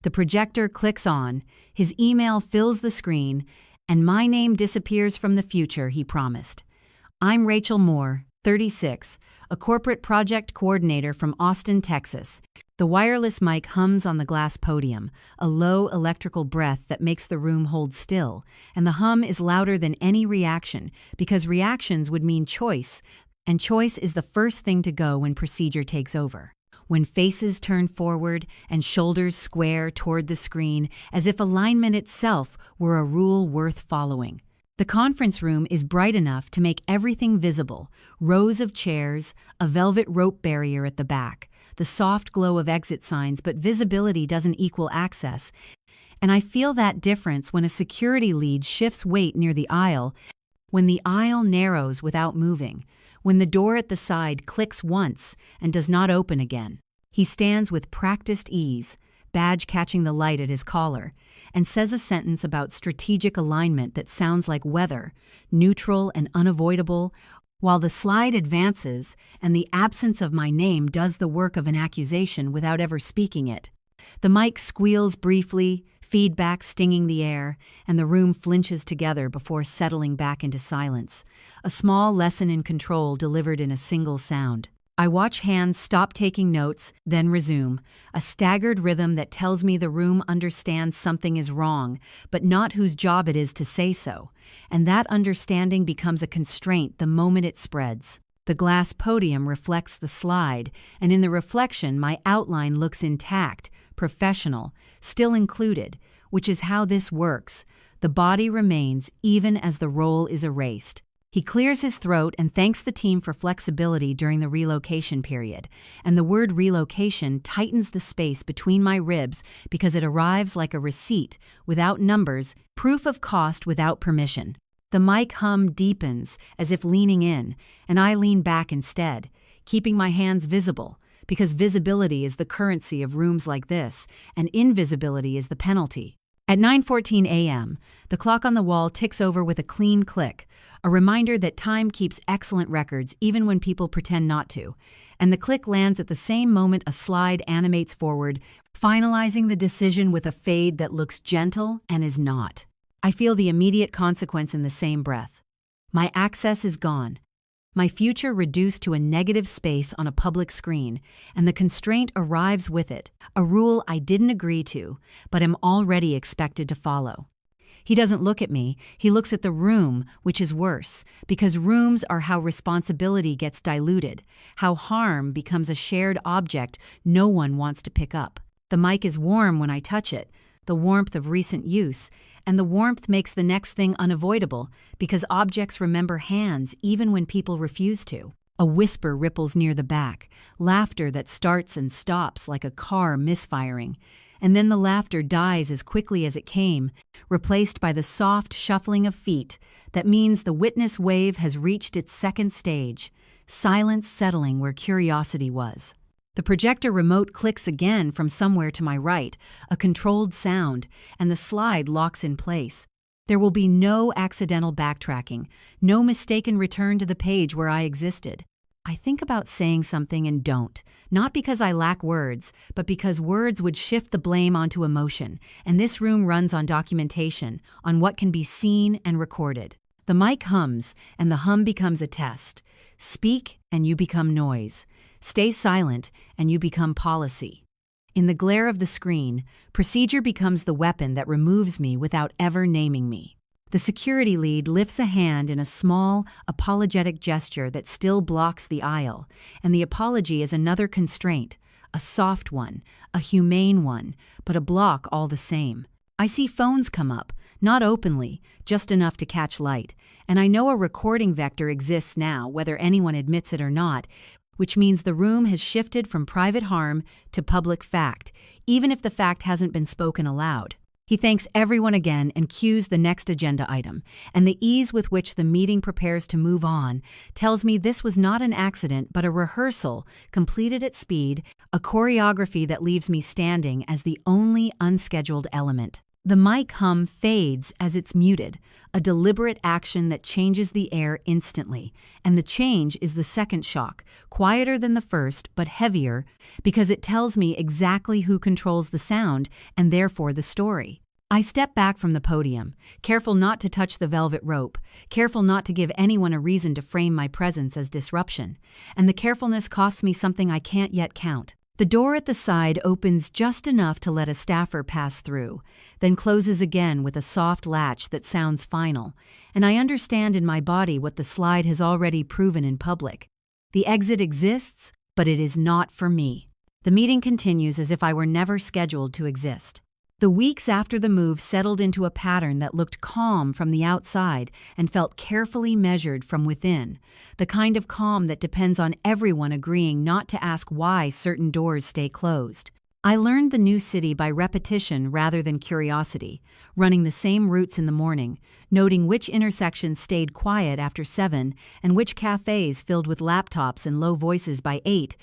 The projector clicks on, his email fills the screen, and my name disappears from the future he promised. I'm Rachel Moore, 36, a corporate project coordinator from Austin, Texas. The wireless mic hums on the glass podium, a low electrical breath that makes the room hold still, and the hum is louder than any reaction because reactions would mean choice, and choice is the first thing to go when procedure takes over. When faces turn forward and shoulders square toward the screen as if alignment itself were a rule worth following. The conference room is bright enough to make everything visible: rows of chairs, a velvet rope barrier at the back, the soft glow of exit signs, but visibility doesn't equal access. And I feel that difference when a security lead shifts weight near the aisle, when the aisle narrows without moving, when the door at the side clicks once and does not open again. He stands with practiced ease, badge catching the light at his collar, and says a sentence about strategic alignment that sounds like weather, neutral and unavoidable, while the slide advances and the absence of my name does the work of an accusation without ever speaking it. The mic squeals briefly, feedback stinging the air, and the room flinches together before settling back into silence. A small lesson in control delivered in a single sound. I watch hands stop taking notes, then resume, a staggered rhythm that tells me the room understands something is wrong, but not whose job it is to say so. And that understanding becomes a constraint the moment it spreads. The glass podium reflects the slide, and in the reflection my outline looks intact, professional, still included, which is how this works. The body remains even as the role is erased. He clears his throat and thanks the team for flexibility during the relocation period, and the word relocation tightens the space between my ribs because it arrives like a receipt, without numbers, proof of cost without permission. The mic hum deepens, as if leaning in, and I lean back instead, keeping my hands visible, because visibility is the currency of rooms like this, and invisibility is the penalty. At 9:14 a.m., the clock on the wall ticks over with a clean click, a reminder that time keeps excellent records even when people pretend not to, and the click lands at the same moment a slide animates forward, finalizing the decision with a fade that looks gentle and is not. I feel the immediate consequence in the same breath. My access is gone. My future reduced to a negative space on a public screen, and the constraint arrives with it, a rule I didn't agree to, but am already expected to follow. He doesn't look at me, he looks at the room, which is worse, because rooms are how responsibility gets diluted, how harm becomes a shared object no one wants to pick up. The mic is warm when I touch it, the warmth of recent use, and the warmth makes the next thing unavoidable because objects remember hands even when people refuse to. A whisper ripples near the back, laughter that starts and stops like a car misfiring, and then the laughter dies as quickly as it came, replaced by the soft shuffling of feet that means the witness wave has reached its second stage, silence settling where curiosity was. The projector remote clicks again from somewhere to my right, a controlled sound, and the slide locks in place. There will be no accidental backtracking, no mistaken return to the page where I existed. I think about saying something and don't, not because I lack words, but because words would shift the blame onto emotion, and this room runs on documentation, on what can be seen and recorded. The mic hums, and the hum becomes a test. Speak, and you become noise. Stay silent, and you become policy. In the glare of the screen, procedure becomes the weapon that removes me without ever naming me. The security lead lifts a hand in a small, apologetic gesture that still blocks the aisle, and the apology is another constraint, a soft one, a humane one, but a block all the same. I see phones come up, not openly, just enough to catch light, and I know a recording vector exists now, whether anyone admits it or not, which means the room has shifted from private harm to public fact, even if the fact hasn't been spoken aloud. He thanks everyone again and cues the next agenda item, and the ease with which the meeting prepares to move on tells me this was not an accident but a rehearsal, completed at speed, a choreography that leaves me standing as the only unscheduled element. The mic hum fades as it's muted, a deliberate action that changes the air instantly. And the change is the second shock, quieter than the first but heavier because it tells me exactly who controls the sound and therefore the story. I step back from the podium, careful not to touch the velvet rope, careful not to give anyone a reason to frame my presence as disruption. And the carefulness costs me something I can't yet count. The door at the side opens just enough to let a staffer pass through, then closes again with a soft latch that sounds final, and I understand in my body what the slide has already proven in public. The exit exists, but it is not for me. The meeting continues as if I were never scheduled to exist. The weeks after the move settled into a pattern that looked calm from the outside and felt carefully measured from within, the kind of calm that depends on everyone agreeing not to ask why certain doors stay closed. I learned the new city by repetition rather than curiosity, running the same routes in the morning, noting which intersections stayed quiet after 7 and which cafes filled with laptops and low voices by 8,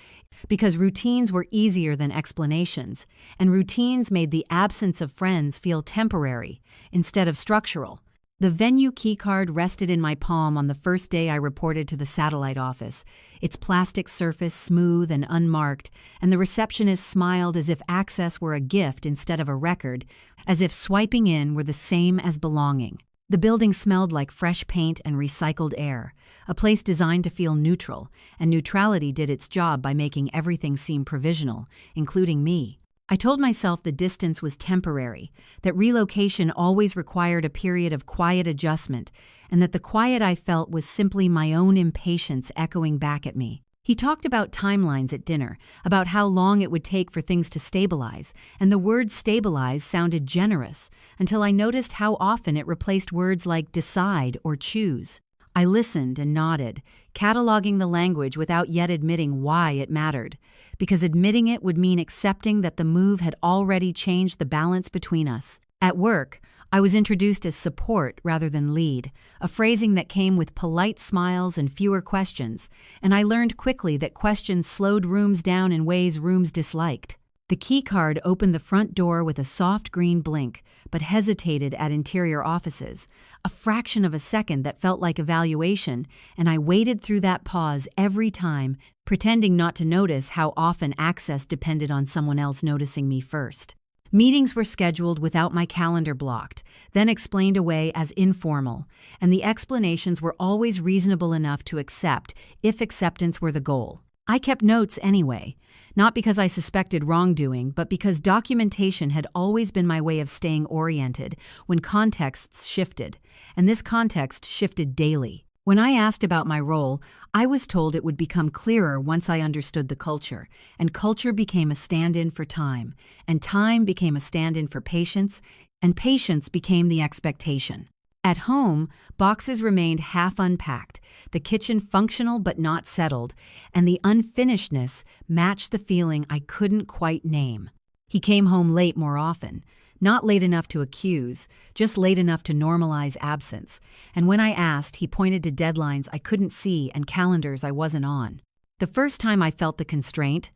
because routines were easier than explanations, and routines made the absence of friends feel temporary instead of structural. The venue keycard rested in my palm on the first day I reported to the satellite office, its plastic surface smooth and unmarked, and the receptionist smiled as if access were a gift instead of a record, as if swiping in were the same as belonging. The building smelled like fresh paint and recycled air, a place designed to feel neutral, and neutrality did its job by making everything seem provisional, including me. I told myself the distance was temporary, that relocation always required a period of quiet adjustment, and that the quiet I felt was simply my own impatience echoing back at me. He talked about timelines at dinner, about how long it would take for things to stabilize, and the word stabilize sounded generous, until I noticed how often it replaced words like decide or choose. I listened and nodded, cataloging the language without yet admitting why it mattered, because admitting it would mean accepting that the move had already changed the balance between us. At work, I was introduced as support rather than lead, a phrasing that came with polite smiles and fewer questions, and I learned quickly that questions slowed rooms down in ways rooms disliked. The keycard opened the front door with a soft green blink, but hesitated at interior offices, a fraction of a second that felt like evaluation, and I waited through that pause every time, pretending not to notice how often access depended on someone else noticing me first. Meetings were scheduled without my calendar blocked, then explained away as informal, and the explanations were always reasonable enough to accept if acceptance were the goal. I kept notes anyway, not because I suspected wrongdoing, but because documentation had always been my way of staying oriented when contexts shifted, and this context shifted daily. When I asked about my role, I was told it would become clearer once I understood the culture, and culture became a stand-in for time, and time became a stand-in for patience, and patience became the expectation. At home, boxes remained half unpacked, the kitchen functional but not settled, and the unfinishedness matched the feeling I couldn't quite name. He came home late more often, not late enough to accuse, just late enough to normalize absence, and when I asked, he pointed to deadlines I couldn't see and calendars I wasn't on. The first time I felt the constraint,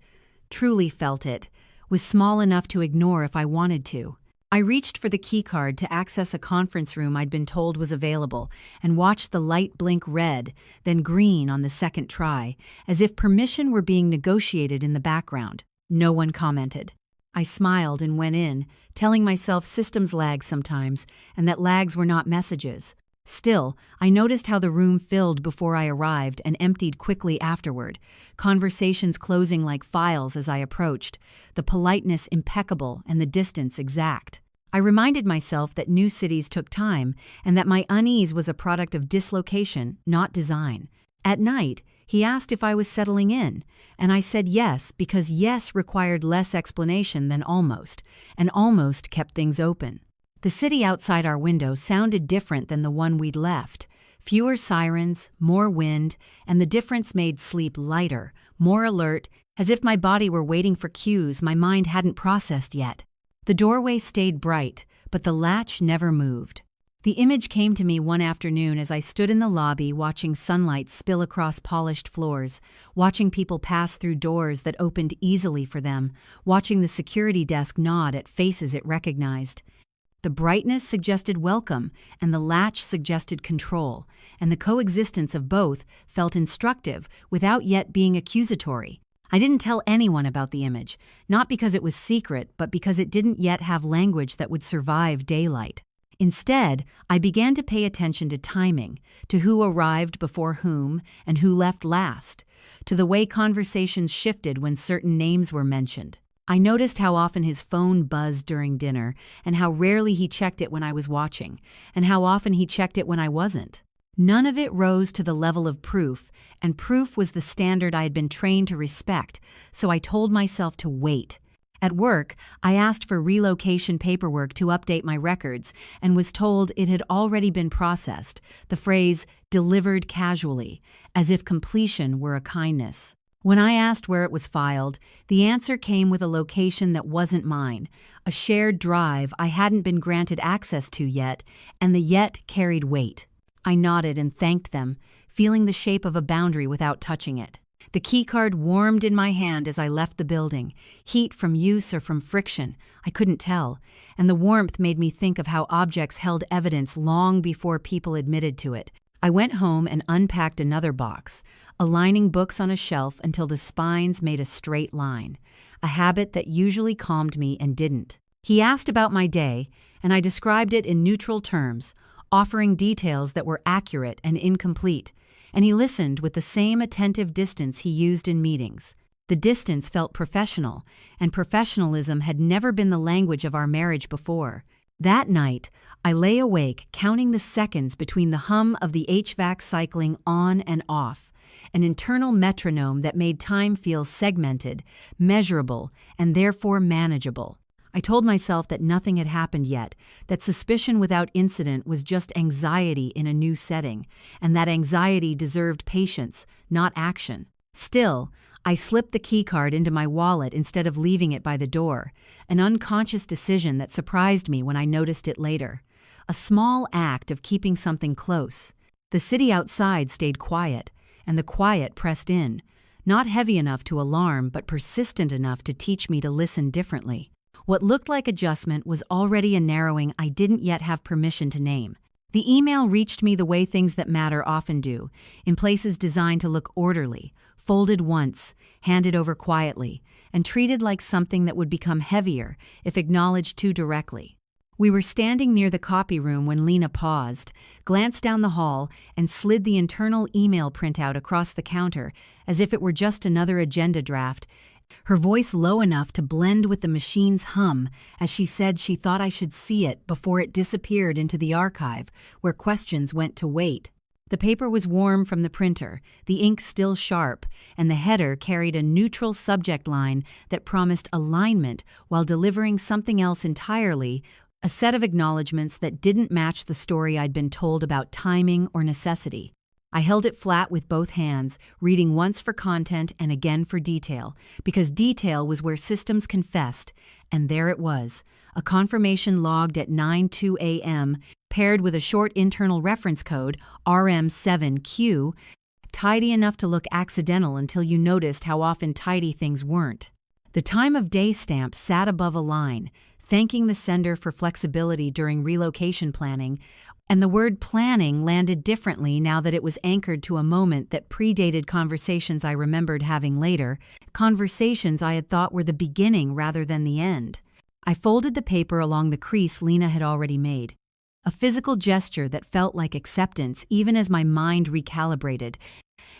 truly felt it, was small enough to ignore if I wanted to. I reached for the keycard to access a conference room I'd been told was available and watched the light blink red, then green on the second try, as if permission were being negotiated in the background. No one commented. I smiled and went in, telling myself systems lag sometimes and that lags were not messages. Still, I noticed how the room filled before I arrived and emptied quickly afterward, conversations closing like files as I approached, the politeness impeccable and the distance exact. I reminded myself that new cities took time and that my unease was a product of dislocation, not design. At night, he asked if I was settling in, and I said yes because yes required less explanation than almost, and almost kept things open. The city outside our window sounded different than the one we'd left. Fewer sirens, more wind, and the difference made sleep lighter, more alert, as if my body were waiting for cues my mind hadn't processed yet. The doorway stayed bright, but the latch never moved. The image came to me one afternoon as I stood in the lobby watching sunlight spill across polished floors, watching people pass through doors that opened easily for them, watching the security desk nod at faces it recognized. The brightness suggested welcome, and the latch suggested control, and the coexistence of both felt instructive without yet being accusatory. I didn't tell anyone about the image, not because it was secret, but because it didn't yet have language that would survive daylight. Instead, I began to pay attention to timing, to who arrived before whom and who left last, to the way conversations shifted when certain names were mentioned. I noticed how often his phone buzzed during dinner, and how rarely he checked it when I was watching, and how often he checked it when I wasn't. None of it rose to the level of proof, and proof was the standard I had been trained to respect, so I told myself to wait. At work, I asked for relocation paperwork to update my records and was told it had already been processed, the phrase delivered casually, as if completion were a kindness. When I asked where it was filed, the answer came with a location that wasn't mine, a shared drive I hadn't been granted access to yet, and the yet carried weight. I nodded and thanked them, feeling the shape of a boundary without touching it. The keycard warmed in my hand as I left the building, heat from use or from friction, I couldn't tell, and the warmth made me think of how objects held evidence long before people admitted to it. I went home and unpacked another box, aligning books on a shelf until the spines made a straight line, a habit that usually calmed me and didn't. He asked about my day, and I described it in neutral terms, offering details that were accurate and incomplete, and he listened with the same attentive distance he used in meetings. The distance felt professional, and professionalism had never been the language of our marriage before. That night, I lay awake counting the seconds between the hum of the HVAC cycling on and off, an internal metronome that made time feel segmented, measurable, and therefore manageable. I told myself that nothing had happened yet, that suspicion without incident was just anxiety in a new setting, and that anxiety deserved patience, not action. Still, I slipped the keycard into my wallet instead of leaving it by the door, an unconscious decision that surprised me when I noticed it later. A small act of keeping something close. The city outside stayed quiet, and the quiet pressed in, not heavy enough to alarm but persistent enough to teach me to listen differently. What looked like adjustment was already a narrowing I didn't yet have permission to name. The email reached me the way things that matter often do, in places designed to look orderly, folded once, handed over quietly, and treated like something that would become heavier if acknowledged too directly. We were standing near the copy room when Lena paused, glanced down the hall, and slid the internal email printout across the counter as if it were just another agenda draft, her voice low enough to blend with the machine's hum as she said she thought I should see it before it disappeared into the archive, where questions went to wait. The paper was warm from the printer, the ink still sharp, and the header carried a neutral subject line that promised alignment while delivering something else entirely, a set of acknowledgments that didn't match the story I'd been told about timing or necessity. I held it flat with both hands, reading once for content and again for detail, because detail was where systems confessed, and there it was, a confirmation logged at 9:02 a.m., paired with a short internal reference code, RM7Q, tidy enough to look accidental until you noticed how often tidy things weren't. The time of day stamp sat above a line, thanking the sender for flexibility during relocation planning, and the word planning landed differently now that it was anchored to a moment that predated conversations I remembered having later, conversations I had thought were the beginning rather than the end. I folded the paper along the crease Lena had already made, a physical gesture that felt like acceptance even as my mind recalibrated,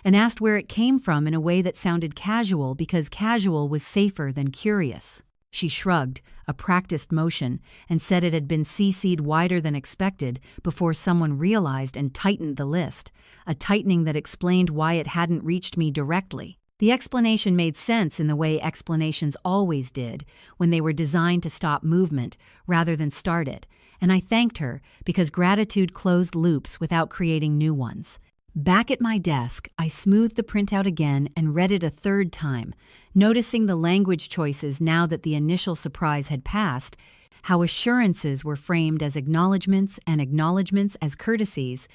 and asked where it came from in a way that sounded casual because casual was safer than curious. She shrugged, a practiced motion, and said it had been CC'd wider than expected before someone realized and tightened the list, a tightening that explained why it hadn't reached me directly. The explanation made sense in the way explanations always did, when they were designed to stop movement rather than start it, and I thanked her because gratitude closed loops without creating new ones. Back at my desk, I smoothed the printout again and read it a third time, noticing the language choices now that the initial surprise had passed, how assurances were framed as acknowledgments and acknowledgments as courtesies,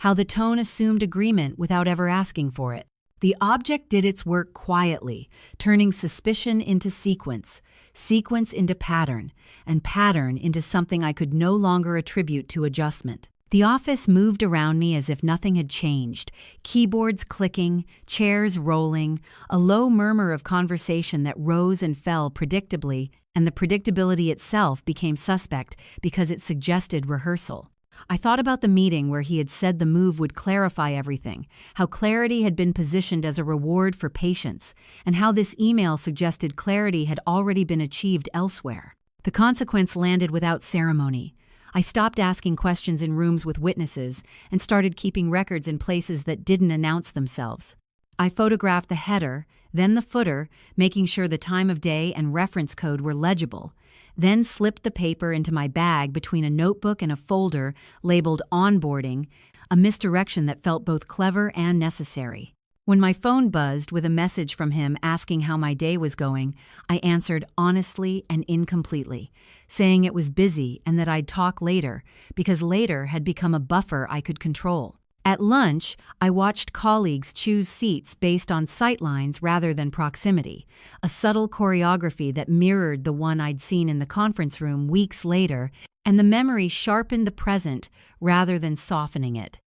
how the tone assumed agreement without ever asking for it. The object did its work quietly, turning suspicion into sequence, sequence into pattern, and pattern into something I could no longer attribute to adjustment. The office moved around me as if nothing had changed, keyboards clicking, chairs rolling, a low murmur of conversation that rose and fell predictably, and the predictability itself became suspect because it suggested rehearsal. I thought about the meeting where he had said the move would clarify everything, how clarity had been positioned as a reward for patience, and how this email suggested clarity had already been achieved elsewhere. The consequence landed without ceremony. I stopped asking questions in rooms with witnesses and started keeping records in places that didn't announce themselves. I photographed the header, then the footer, making sure the time of day and reference code were legible, then slipped the paper into my bag between a notebook and a folder labeled onboarding, a misdirection that felt both clever and necessary. When my phone buzzed with a message from him asking how my day was going, I answered honestly and incompletely, saying it was busy and that I'd talk later, because later had become a buffer I could control. At lunch, I watched colleagues choose seats based on sightlines rather than proximity, a subtle choreography that mirrored the one I'd seen in the conference room weeks later, and the memory sharpened the present rather than softening it.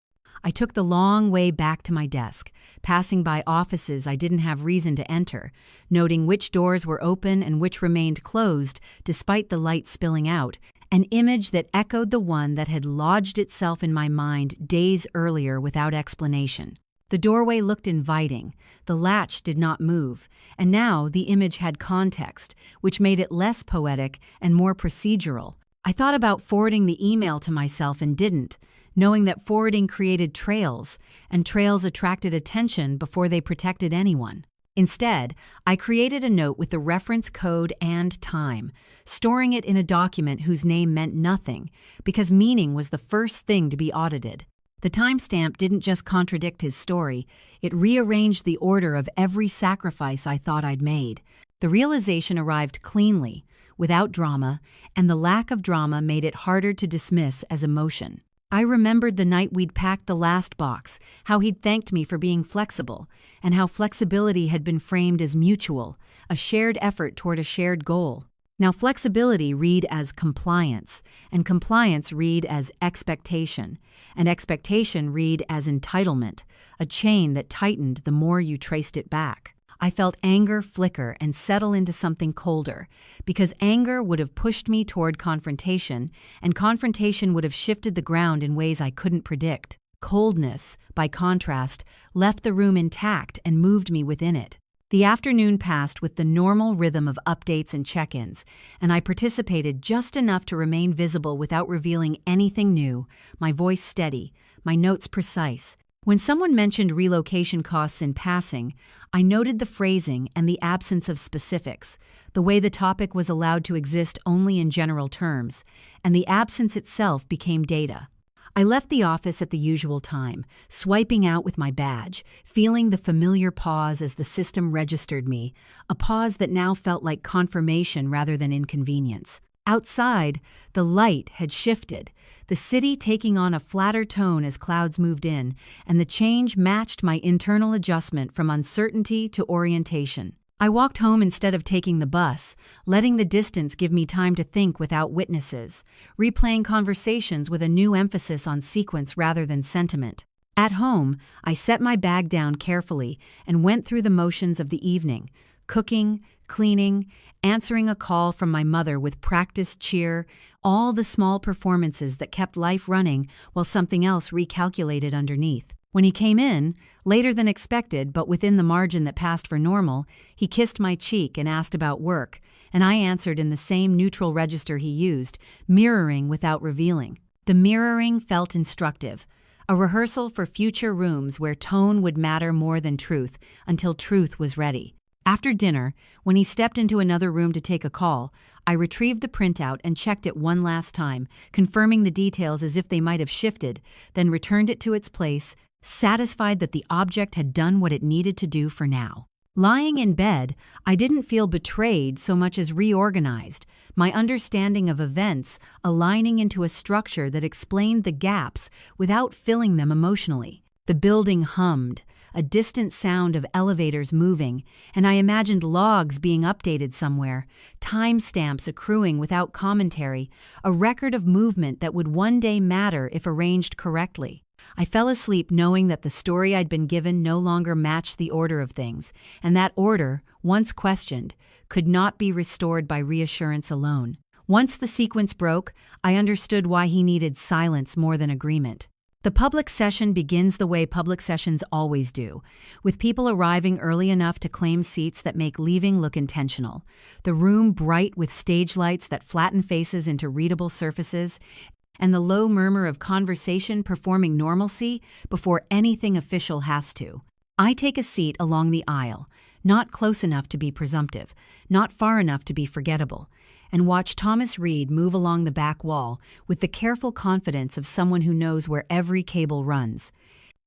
I took the long way back to my desk, passing by offices I didn't have reason to enter, noting which doors were open and which remained closed despite the light spilling out, an image that echoed the one that had lodged itself in my mind days earlier without explanation. The doorway looked inviting, the latch did not move, and now the image had context, which made it less poetic and more procedural. I thought about forwarding the email to myself and didn't, knowing that forwarding created trails, and trails attracted attention before they protected anyone. Instead, I created a note with the reference code and time, storing it in a document whose name meant nothing, because meaning was the first thing to be audited. The timestamp didn't just contradict his story, it rearranged the order of every sacrifice I thought I'd made. The realization arrived cleanly, without drama, and the lack of drama made it harder to dismiss as emotion. I remembered the night we'd packed the last box, how he'd thanked me for being flexible, and how flexibility had been framed as mutual, a shared effort toward a shared goal. Now flexibility read as compliance, and compliance read as expectation, and expectation read as entitlement, a chain that tightened the more you traced it back. I felt anger flicker and settle into something colder, because anger would have pushed me toward confrontation, and confrontation would have shifted the ground in ways I couldn't predict. Coldness, by contrast, left the room intact and moved me within it. The afternoon passed with the normal rhythm of updates and check-ins, and I participated just enough to remain visible without revealing anything new, my voice steady, my notes precise. When someone mentioned relocation costs in passing, I noted the phrasing and the absence of specifics, the way the topic was allowed to exist only in general terms, and the absence itself became data. I left the office at the usual time, swiping out with my badge, feeling the familiar pause as the system registered me, a pause that now felt like confirmation rather than inconvenience. Outside, the light had shifted, the city taking on a flatter tone as clouds moved in, and the change matched my internal adjustment from uncertainty to orientation. I walked home instead of taking the bus, letting the distance give me time to think without witnesses, replaying conversations with a new emphasis on sequence rather than sentiment. At home, I set my bag down carefully and went through the motions of the evening, cooking, cleaning, answering a call from my mother with practiced cheer, all the small performances that kept life running while something else recalculated underneath. When he came in, later than expected but within the margin that passed for normal, he kissed my cheek and asked about work, and I answered in the same neutral register he used, mirroring without revealing. The mirroring felt instructive, a rehearsal for future rooms where tone would matter more than truth until truth was ready. After dinner, when he stepped into another room to take a call, I retrieved the printout and checked it one last time, confirming the details as if they might have shifted, then returned it to its place, satisfied that the object had done what it needed to do for now. Lying in bed, I didn't feel betrayed so much as reorganized, my understanding of events aligning into a structure that explained the gaps without filling them emotionally. The building hummed, a distant sound of elevators moving, and I imagined logs being updated somewhere, timestamps accruing without commentary, a record of movement that would one day matter if arranged correctly. I fell asleep knowing that the story I'd been given no longer matched the order of things, and that order, once questioned, could not be restored by reassurance alone. Once the sequence broke, I understood why he needed silence more than agreement. The public session begins the way public sessions always do, with people arriving early enough to claim seats that make leaving look intentional. The room bright with stage lights that flatten faces into readable surfaces, and the low murmur of conversation performing normalcy before anything official has to. I take a seat along the aisle, not close enough to be presumptive, not far enough to be forgettable, and watch Thomas Reed move along the back wall with the careful confidence of someone who knows where every cable runs.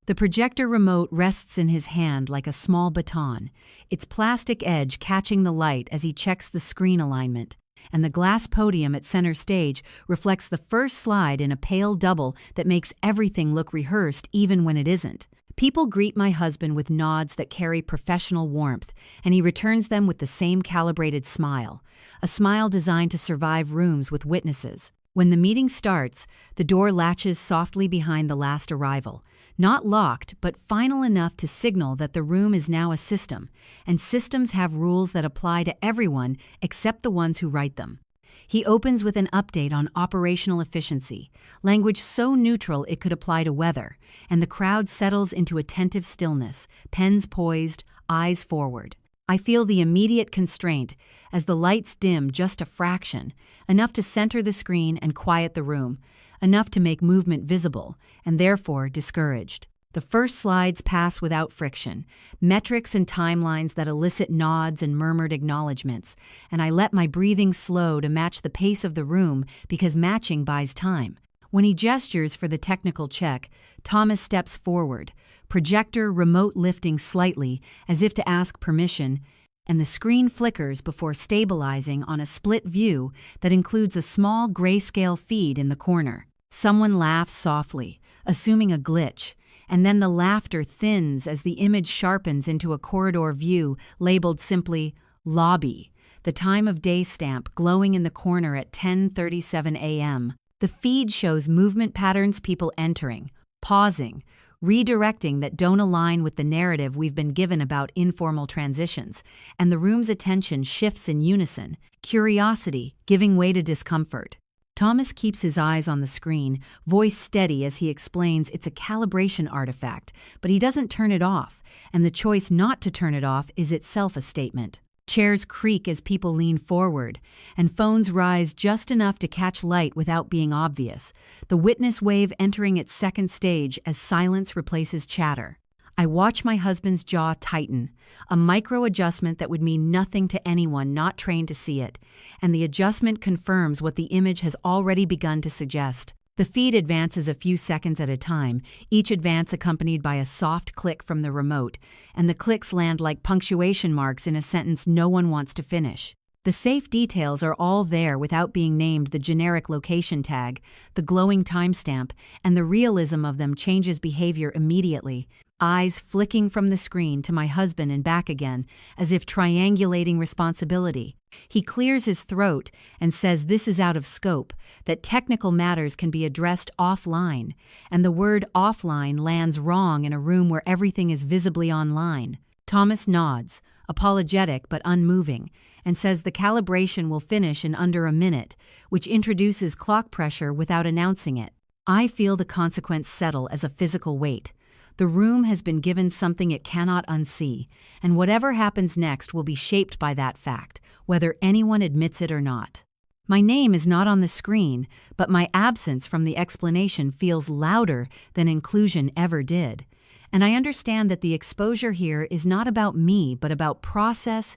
The projector remote rests in his hand like a small baton, its plastic edge catching the light as he checks the screen alignment, and the glass podium at center stage reflects the first slide in a pale double that makes everything look rehearsed even when it isn't. People greet my husband with nods that carry professional warmth, and he returns them with the same calibrated smile, a smile designed to survive rooms with witnesses. When the meeting starts, the door latches softly behind the last arrival, not locked but final enough to signal that the room is now a system, and systems have rules that apply to everyone except the ones who write them. He opens with an update on operational efficiency, language so neutral it could apply to weather, and the crowd settles into attentive stillness, pens poised, eyes forward. I feel the immediate constraint as the lights dim just a fraction, enough to center the screen and quiet the room, enough to make movement visible, and therefore discouraged. The first slides pass without friction, metrics and timelines that elicit nods and murmured acknowledgments, and I let my breathing slow to match the pace of the room because matching buys time. When he gestures for the technical check, Thomas steps forward, projector remote lifting slightly as if to ask permission, and the screen flickers before stabilizing on a split view that includes a small grayscale feed in the corner. Someone laughs softly, assuming a glitch, and then the laughter thins as the image sharpens into a corridor view labeled simply Lobby, the time of day stamp glowing in the corner at 10:37 a.m. The feed shows movement patterns, people entering, pausing, redirecting that don't align with the narrative we've been given about informal transitions, and the room's attention shifts in unison, curiosity giving way to discomfort. Thomas keeps his eyes on the screen, voice steady as he explains it's a calibration artifact, but he doesn't turn it off, and the choice not to turn it off is itself a statement. Chairs creak as people lean forward, and phones rise just enough to catch light without being obvious, the witness wave entering its second stage as silence replaces chatter. I watch my husband's jaw tighten, a micro-adjustment that would mean nothing to anyone not trained to see it, and the adjustment confirms what the image has already begun to suggest. The feed advances a few seconds at a time, each advance accompanied by a soft click from the remote, and the clicks land like punctuation marks in a sentence no one wants to finish. The safe details are all there without being named. The generic location tag, the glowing timestamp, and the realism of them changes behavior immediately. Eyes flicking from the screen to my husband and back again, as if triangulating responsibility. He clears his throat and says this is out of scope, that technical matters can be addressed offline, and the word offline lands wrong in a room where everything is visibly online. Thomas nods, apologetic but unmoving, and says the calibration will finish in under a minute, which introduces clock pressure without announcing it. I feel the consequence settle as a physical weight. The room has been given something it cannot unsee, and whatever happens next will be shaped by that fact, whether anyone admits it or not. My name is not on the screen, but my absence from the explanation feels louder than inclusion ever did. And I understand that the exposure here is not about me, but about process,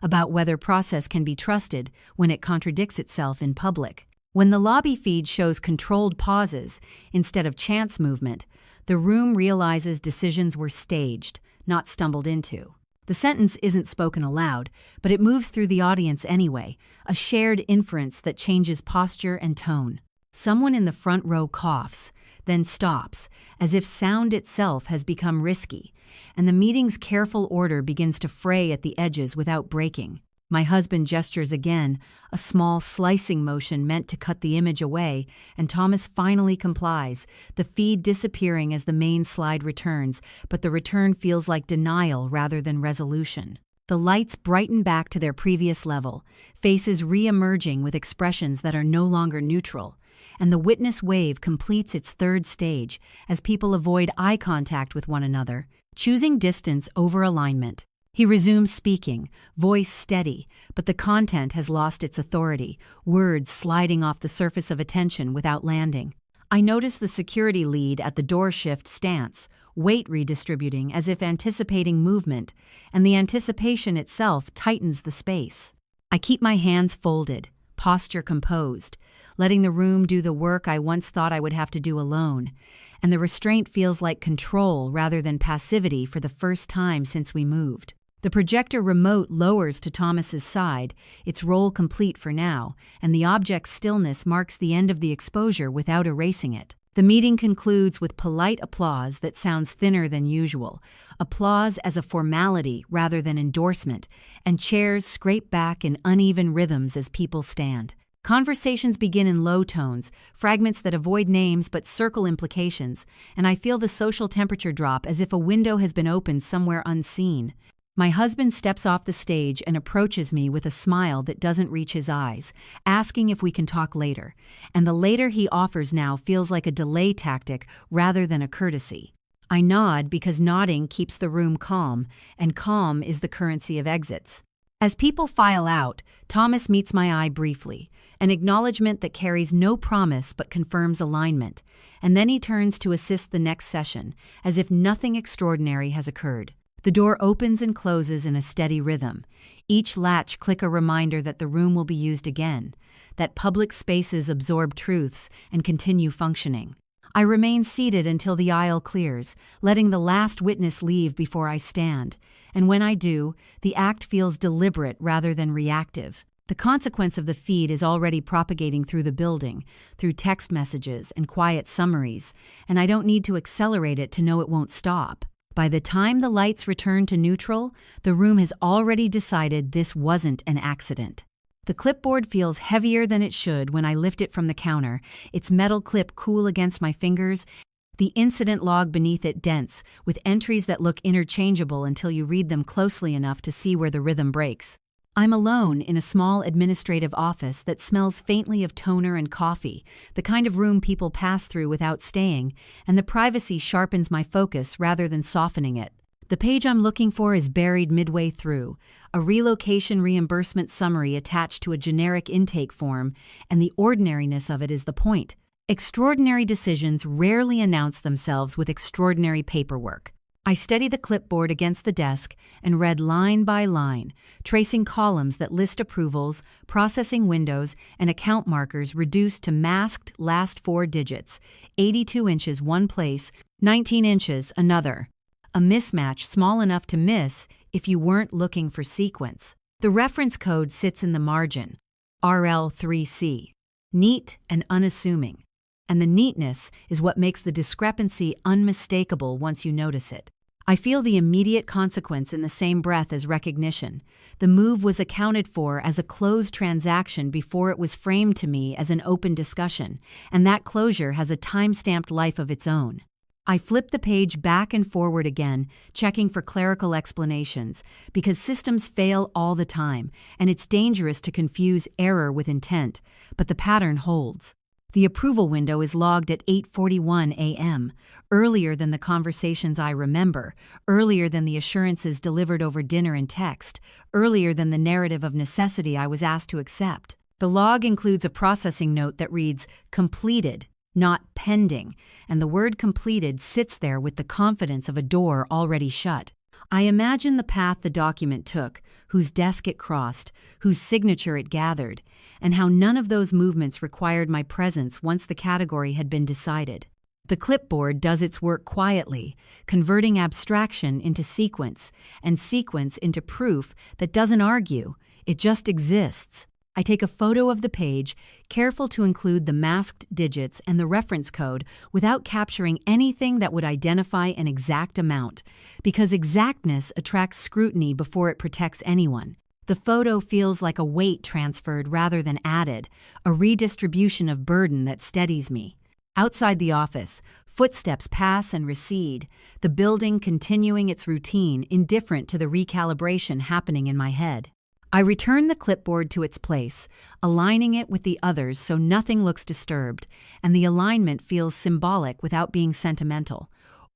about whether process can be trusted when it contradicts itself in public. When the lobby feed shows controlled pauses instead of chance movement, the room realizes decisions were staged, not stumbled into. The sentence isn't spoken aloud, but it moves through the audience anyway, a shared inference that changes posture and tone. Someone in the front row coughs, then stops, as if sound itself has become risky, and the meeting's careful order begins to fray at the edges without breaking. My husband gestures again, a small slicing motion meant to cut the image away, and Thomas finally complies, the feed disappearing as the main slide returns, but the return feels like denial rather than resolution. The lights brighten back to their previous level, faces re-emerging with expressions that are no longer neutral, and the witness wave completes its third stage as people avoid eye contact with one another, choosing distance over alignment. He resumes speaking, voice steady, but the content has lost its authority, words sliding off the surface of attention without landing. I notice the security lead at the door shift stance, weight redistributing as if anticipating movement, and the anticipation itself tightens the space. I keep my hands folded, posture composed, letting the room do the work I once thought I would have to do alone, and the restraint feels like control rather than passivity for the first time since we moved. The projector remote lowers to Thomas's side, its role complete for now, and the object's stillness marks the end of the exposure without erasing it. The meeting concludes with polite applause that sounds thinner than usual, applause as a formality rather than endorsement, and chairs scrape back in uneven rhythms as people stand. Conversations begin in low tones, fragments that avoid names but circle implications, and I feel the social temperature drop as if a window has been opened somewhere unseen. My husband steps off the stage and approaches me with a smile that doesn't reach his eyes, asking if we can talk later, and the later he offers now feels like a delay tactic rather than a courtesy. I nod because nodding keeps the room calm, and calm is the currency of exits. As people file out, Thomas meets my eye briefly, an acknowledgement that carries no promise but confirms alignment, and then he turns to assist the next session, as if nothing extraordinary has occurred. The door opens and closes in a steady rhythm, each latch click a reminder that the room will be used again, that public spaces absorb truths and continue functioning. I remain seated until the aisle clears, letting the last witness leave before I stand, and when I do, the act feels deliberate rather than reactive. The consequence of the feed is already propagating through the building, through text messages and quiet summaries, and I don't need to accelerate it to know it won't stop. By the time the lights return to neutral, the room has already decided this wasn't an accident. The clipboard feels heavier than it should when I lift it from the counter, its metal clip cool against my fingers, the incident log beneath it dense, with entries that look interchangeable until you read them closely enough to see where the rhythm breaks. I'm alone in a small administrative office that smells faintly of toner and coffee, the kind of room people pass through without staying, and the privacy sharpens my focus rather than softening it. The page I'm looking for is buried midway through, a relocation reimbursement summary attached to a generic intake form, and the ordinariness of it is the point. Extraordinary decisions rarely announce themselves with extraordinary paperwork. I steady the clipboard against the desk and read line by line, tracing columns that list approvals, processing windows, and account markers reduced to masked last four digits, 82 inches one place, 19 inches another. A mismatch small enough to miss if you weren't looking for sequence. The reference code sits in the margin, RL3C, neat and unassuming. And the neatness is what makes the discrepancy unmistakable once you notice it. I feel the immediate consequence in the same breath as recognition. The move was accounted for as a closed transaction before it was framed to me as an open discussion, and that closure has a time-stamped life of its own. I flip the page back and forward again, checking for clerical explanations, because systems fail all the time, and it's dangerous to confuse error with intent, but the pattern holds. The approval window is logged at 8:41 a.m., earlier than the conversations I remember, earlier than the assurances delivered over dinner and text, earlier than the narrative of necessity I was asked to accept. The log includes a processing note that reads, "completed," not pending, and the word completed sits there with the confidence of a door already shut. I imagine the path the document took, whose desk it crossed, whose signature it gathered, and how none of those movements required my presence once the category had been decided. The clipboard does its work quietly, converting abstraction into sequence, and sequence into proof that doesn't argue, it just exists. I take a photo of the page, careful to include the masked digits and the reference code without capturing anything that would identify an exact amount, because exactness attracts scrutiny before it protects anyone. The photo feels like a weight transferred rather than added, a redistribution of burden that steadies me. Outside the office, footsteps pass and recede, the building continuing its routine, indifferent to the recalibration happening in my head. I return the clipboard to its place, aligning it with the others so nothing looks disturbed, and the alignment feels symbolic without being sentimental.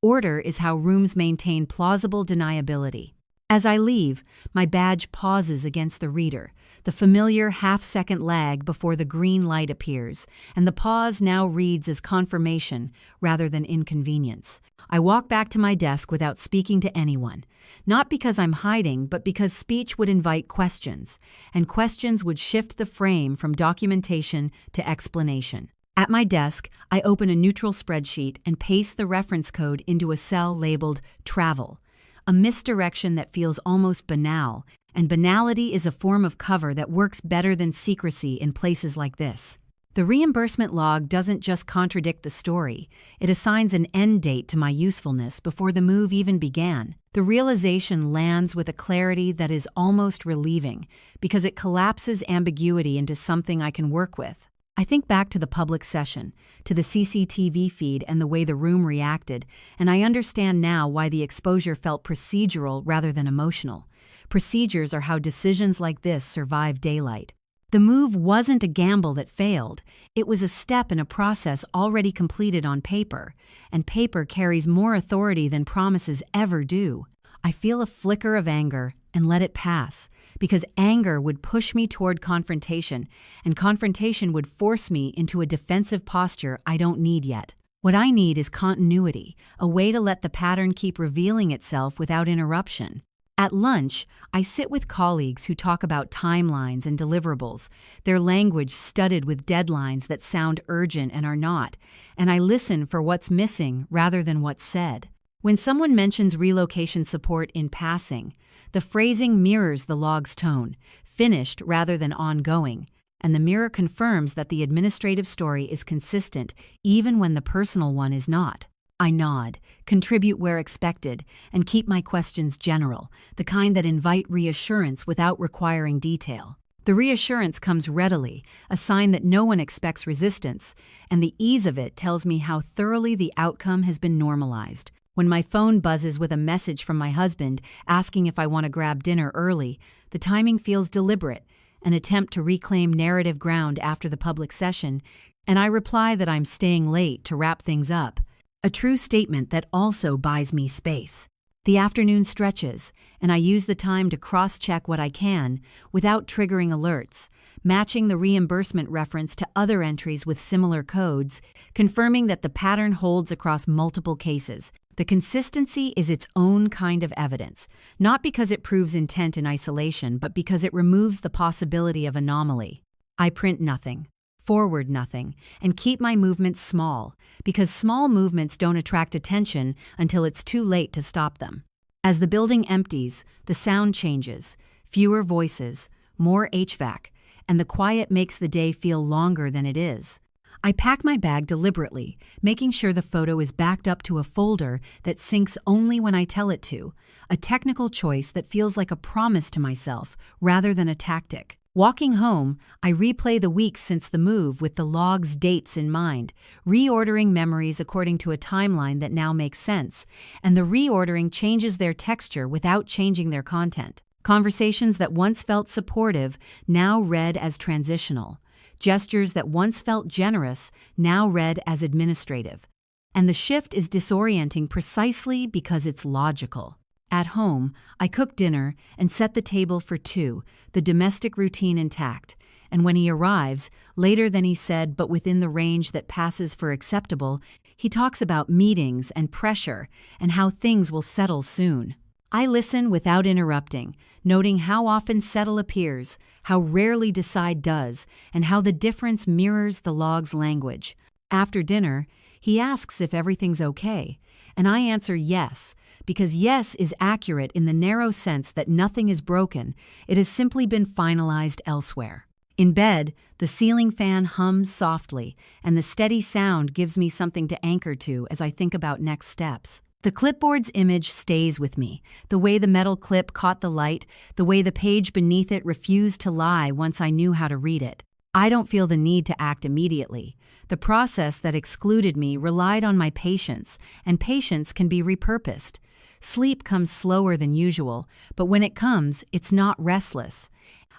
Order is how rooms maintain plausible deniability. As I leave, my badge pauses against the reader, the familiar half-second lag before the green light appears, and the pause now reads as confirmation rather than inconvenience. I walk back to my desk without speaking to anyone, not because I'm hiding, but because speech would invite questions, and questions would shift the frame from documentation to explanation. At my desk, I open a neutral spreadsheet and paste the reference code into a cell labeled Travel, a misdirection that feels almost banal, and banality is a form of cover that works better than secrecy in places like this. The reimbursement log doesn't just contradict the story, it assigns an end date to my usefulness before the move even began. The realization lands with a clarity that is almost relieving, because it collapses ambiguity into something I can work with. I think back to the public session, to the CCTV feed and the way the room reacted, and I understand now why the exposure felt procedural rather than emotional. Procedures are how decisions like this survive daylight. The move wasn't a gamble that failed, it was a step in a process already completed on paper, and paper carries more authority than promises ever do. I feel a flicker of anger and let it pass, because anger would push me toward confrontation, and confrontation would force me into a defensive posture I don't need yet. What I need is continuity, a way to let the pattern keep revealing itself without interruption. At lunch, I sit with colleagues who talk about timelines and deliverables, their language studded with deadlines that sound urgent and are not, and I listen for what's missing rather than what's said. When someone mentions relocation support in passing, the phrasing mirrors the log's tone, finished rather than ongoing, and the mirror confirms that the administrative story is consistent even when the personal one is not. I nod, contribute where expected, and keep my questions general, the kind that invite reassurance without requiring detail. The reassurance comes readily, a sign that no one expects resistance, and the ease of it tells me how thoroughly the outcome has been normalized. When my phone buzzes with a message from my husband asking if I want to grab dinner early, the timing feels deliberate, an attempt to reclaim narrative ground after the public session, and I reply that I'm staying late to wrap things up. A true statement that also buys me space. The afternoon stretches, and I use the time to cross-check what I can without triggering alerts, matching the reimbursement reference to other entries with similar codes, confirming that the pattern holds across multiple cases. The consistency is its own kind of evidence, not because it proves intent in isolation, but because it removes the possibility of anomaly. I print nothing, forward nothing, and keep my movements small, because small movements don't attract attention until it's too late to stop them. As the building empties, the sound changes, fewer voices, more HVAC, and the quiet makes the day feel longer than it is. I pack my bag deliberately, making sure the photo is backed up to a folder that syncs only when I tell it to, a technical choice that feels like a promise to myself rather than a tactic. Walking home, I replay the weeks since the move with the log's dates in mind, reordering memories according to a timeline that now makes sense, and the reordering changes their texture without changing their content. Conversations that once felt supportive now read as transitional. Gestures that once felt generous now read as administrative. And the shift is disorienting precisely because it's logical. At home, I cook dinner and set the table for two, the domestic routine intact. And when he arrives, later than he said but within the range that passes for acceptable, he talks about meetings and pressure and how things will settle soon. I listen without interrupting, noting how often settle appears, how rarely decide does, and how the difference mirrors the log's language. After dinner, he asks if everything's okay, and I answer yes, because yes is accurate in the narrow sense that nothing is broken, it has simply been finalized elsewhere. In bed, the ceiling fan hums softly, and the steady sound gives me something to anchor to as I think about next steps. The clipboard's image stays with me, the way the metal clip caught the light, the way the page beneath it refused to lie once I knew how to read it. I don't feel the need to act immediately. The process that excluded me relied on my patience, and patience can be repurposed. Sleep comes slower than usual, but when it comes, it's not restless.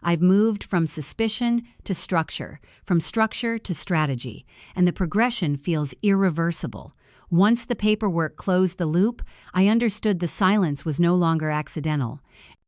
I've moved from suspicion to structure, from structure to strategy, and the progression feels irreversible. Once the paperwork closed the loop, I understood the silence was no longer accidental.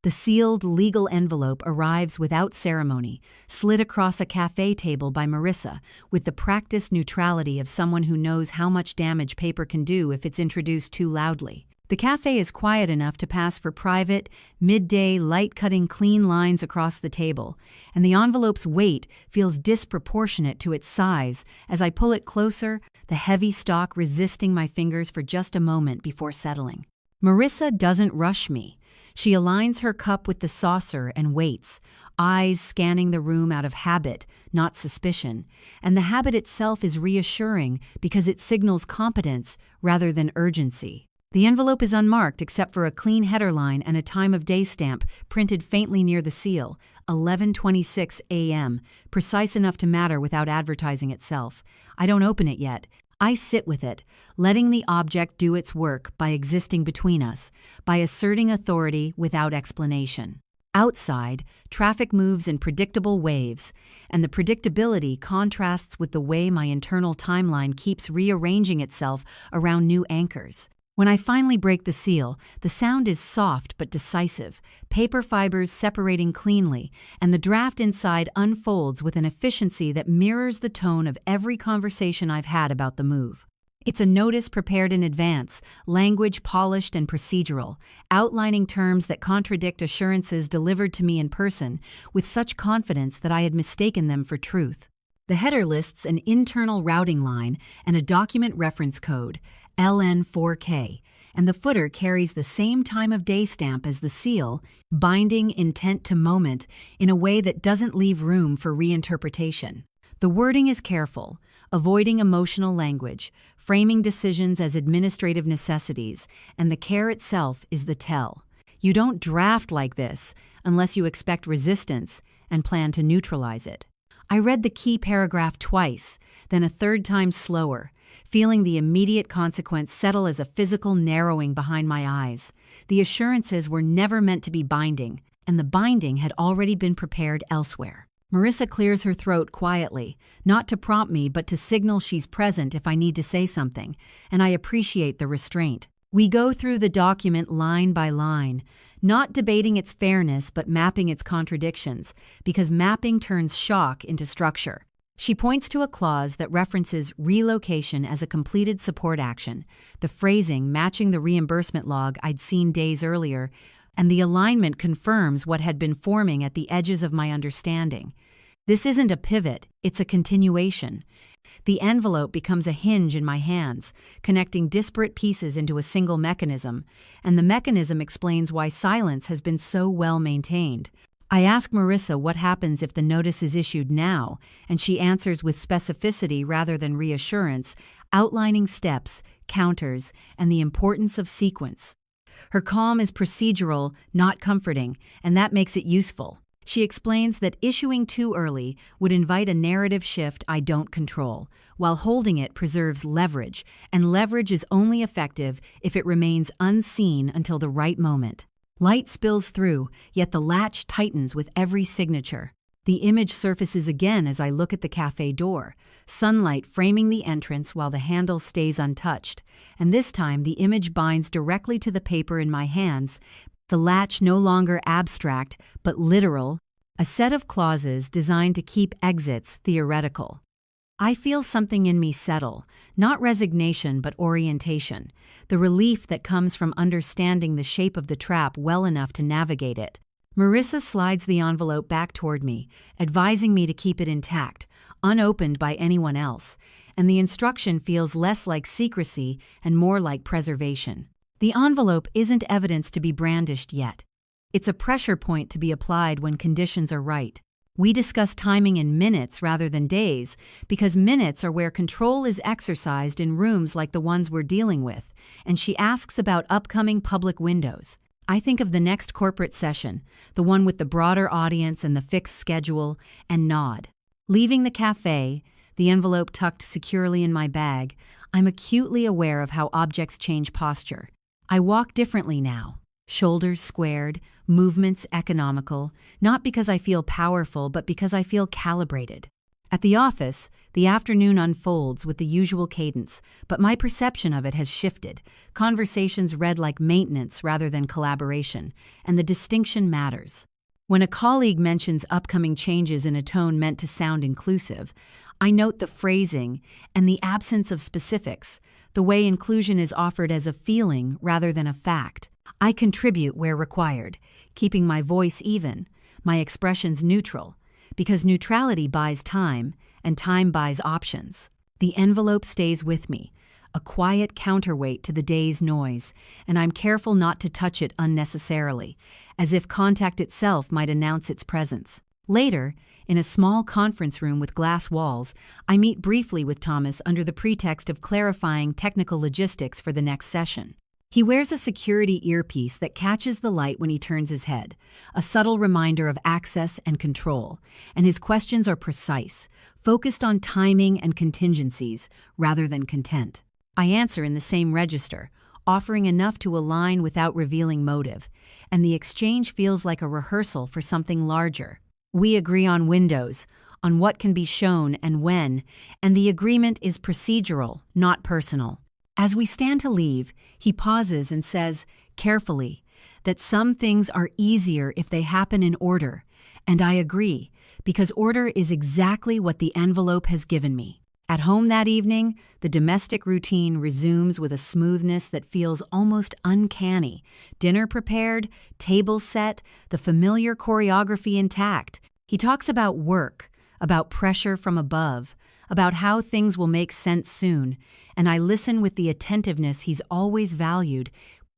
The sealed legal envelope arrives without ceremony, slid across a cafe table by Marissa, with the practiced neutrality of someone who knows how much damage paper can do if it's introduced too loudly. The cafe is quiet enough to pass for private, midday, light-cutting clean lines across the table, and the envelope's weight feels disproportionate to its size as I pull it closer, the heavy stalk resisting my fingers for just a moment before settling. Marissa doesn't rush me. She aligns her cup with the saucer and waits, eyes scanning the room out of habit, not suspicion, and the habit itself is reassuring because it signals competence rather than urgency. The envelope is unmarked except for a clean header line and a time of day stamp printed faintly near the seal, 11:26 a.m., precise enough to matter without advertising itself. I don't open it yet. I sit with it, letting the object do its work by existing between us, by asserting authority without explanation. Outside, traffic moves in predictable waves, and the predictability contrasts with the way my internal timeline keeps rearranging itself around new anchors. When I finally break the seal, the sound is soft but decisive, paper fibers separating cleanly, and the draft inside unfolds with an efficiency that mirrors the tone of every conversation I've had about the move. It's a notice prepared in advance, language polished and procedural, outlining terms that contradict assurances delivered to me in person with such confidence that I had mistaken them for truth. The header lists an internal routing line and a document reference code, LN4K, and the footer carries the same time of day stamp as the seal, binding intent to moment in a way that doesn't leave room for reinterpretation. The wording is careful, avoiding emotional language, framing decisions as administrative necessities, and the care itself is the tell. You don't draft like this unless you expect resistance and plan to neutralize it. I read the key paragraph twice, then a third time slower, feeling the immediate consequence settle as a physical narrowing behind my eyes. The assurances were never meant to be binding, and the binding had already been prepared elsewhere. Marissa clears her throat quietly, not to prompt me but to signal she's present if I need to say something, and I appreciate the restraint. We go through the document line by line, not debating its fairness but mapping its contradictions, because mapping turns shock into structure. She points to a clause that references relocation as a completed support action, the phrasing matching the reimbursement log I'd seen days earlier, and the alignment confirms what had been forming at the edges of my understanding. This isn't a pivot, it's a continuation. The envelope becomes a hinge in my hands, connecting disparate pieces into a single mechanism, and the mechanism explains why silence has been so well maintained. I ask Marissa what happens if the notice is issued now, and she answers with specificity rather than reassurance, outlining steps, counters, and the importance of sequence. Her calm is procedural, not comforting, and that makes it useful. She explains that issuing too early would invite a narrative shift I don't control, while holding it preserves leverage, and leverage is only effective if it remains unseen until the right moment. Light spills through, yet the latch tightens with every signature. The image surfaces again as I look at the cafe door, sunlight framing the entrance while the handle stays untouched, and this time the image binds directly to the paper in my hands, the latch no longer abstract but literal, a set of clauses designed to keep exits theoretical. I feel something in me settle, not resignation but orientation, the relief that comes from understanding the shape of the trap well enough to navigate it. Marissa slides the envelope back toward me, advising me to keep it intact, unopened by anyone else, and the instruction feels less like secrecy and more like preservation. The envelope isn't evidence to be brandished yet. It's a pressure point to be applied when conditions are right. We discuss timing in minutes rather than days because minutes are where control is exercised in rooms like the ones we're dealing with, and she asks about upcoming public windows. I think of the next corporate session, the one with the broader audience and the fixed schedule, and nod. Leaving the cafe, the envelope tucked securely in my bag, I'm acutely aware of how objects change posture. I walk differently now. Shoulders squared, movements economical, not because I feel powerful, but because I feel calibrated. At the office, the afternoon unfolds with the usual cadence, but my perception of it has shifted. Conversations read like maintenance rather than collaboration, and the distinction matters. When a colleague mentions upcoming changes in a tone meant to sound inclusive, I note the phrasing and the absence of specifics, the way inclusion is offered as a feeling rather than a fact. I contribute where required, keeping my voice even, my expressions neutral, because neutrality buys time, and time buys options. The envelope stays with me, a quiet counterweight to the day's noise, and I'm careful not to touch it unnecessarily, as if contact itself might announce its presence. Later, in a small conference room with glass walls, I meet briefly with Thomas under the pretext of clarifying technical logistics for the next session. He wears a security earpiece that catches the light when he turns his head, a subtle reminder of access and control, and his questions are precise, focused on timing and contingencies rather than content. I answer in the same register, offering enough to align without revealing motive, and the exchange feels like a rehearsal for something larger. We agree on windows, on what can be shown and when, and the agreement is procedural, not personal. As we stand to leave, he pauses and says, carefully, that some things are easier if they happen in order, and I agree, because order is exactly what the envelope has given me. At home that evening, the domestic routine resumes with a smoothness that feels almost uncanny. Dinner prepared, table set, the familiar choreography intact. He talks about work, about pressure from above, about how things will make sense soon, and I listen with the attentiveness he's always valued,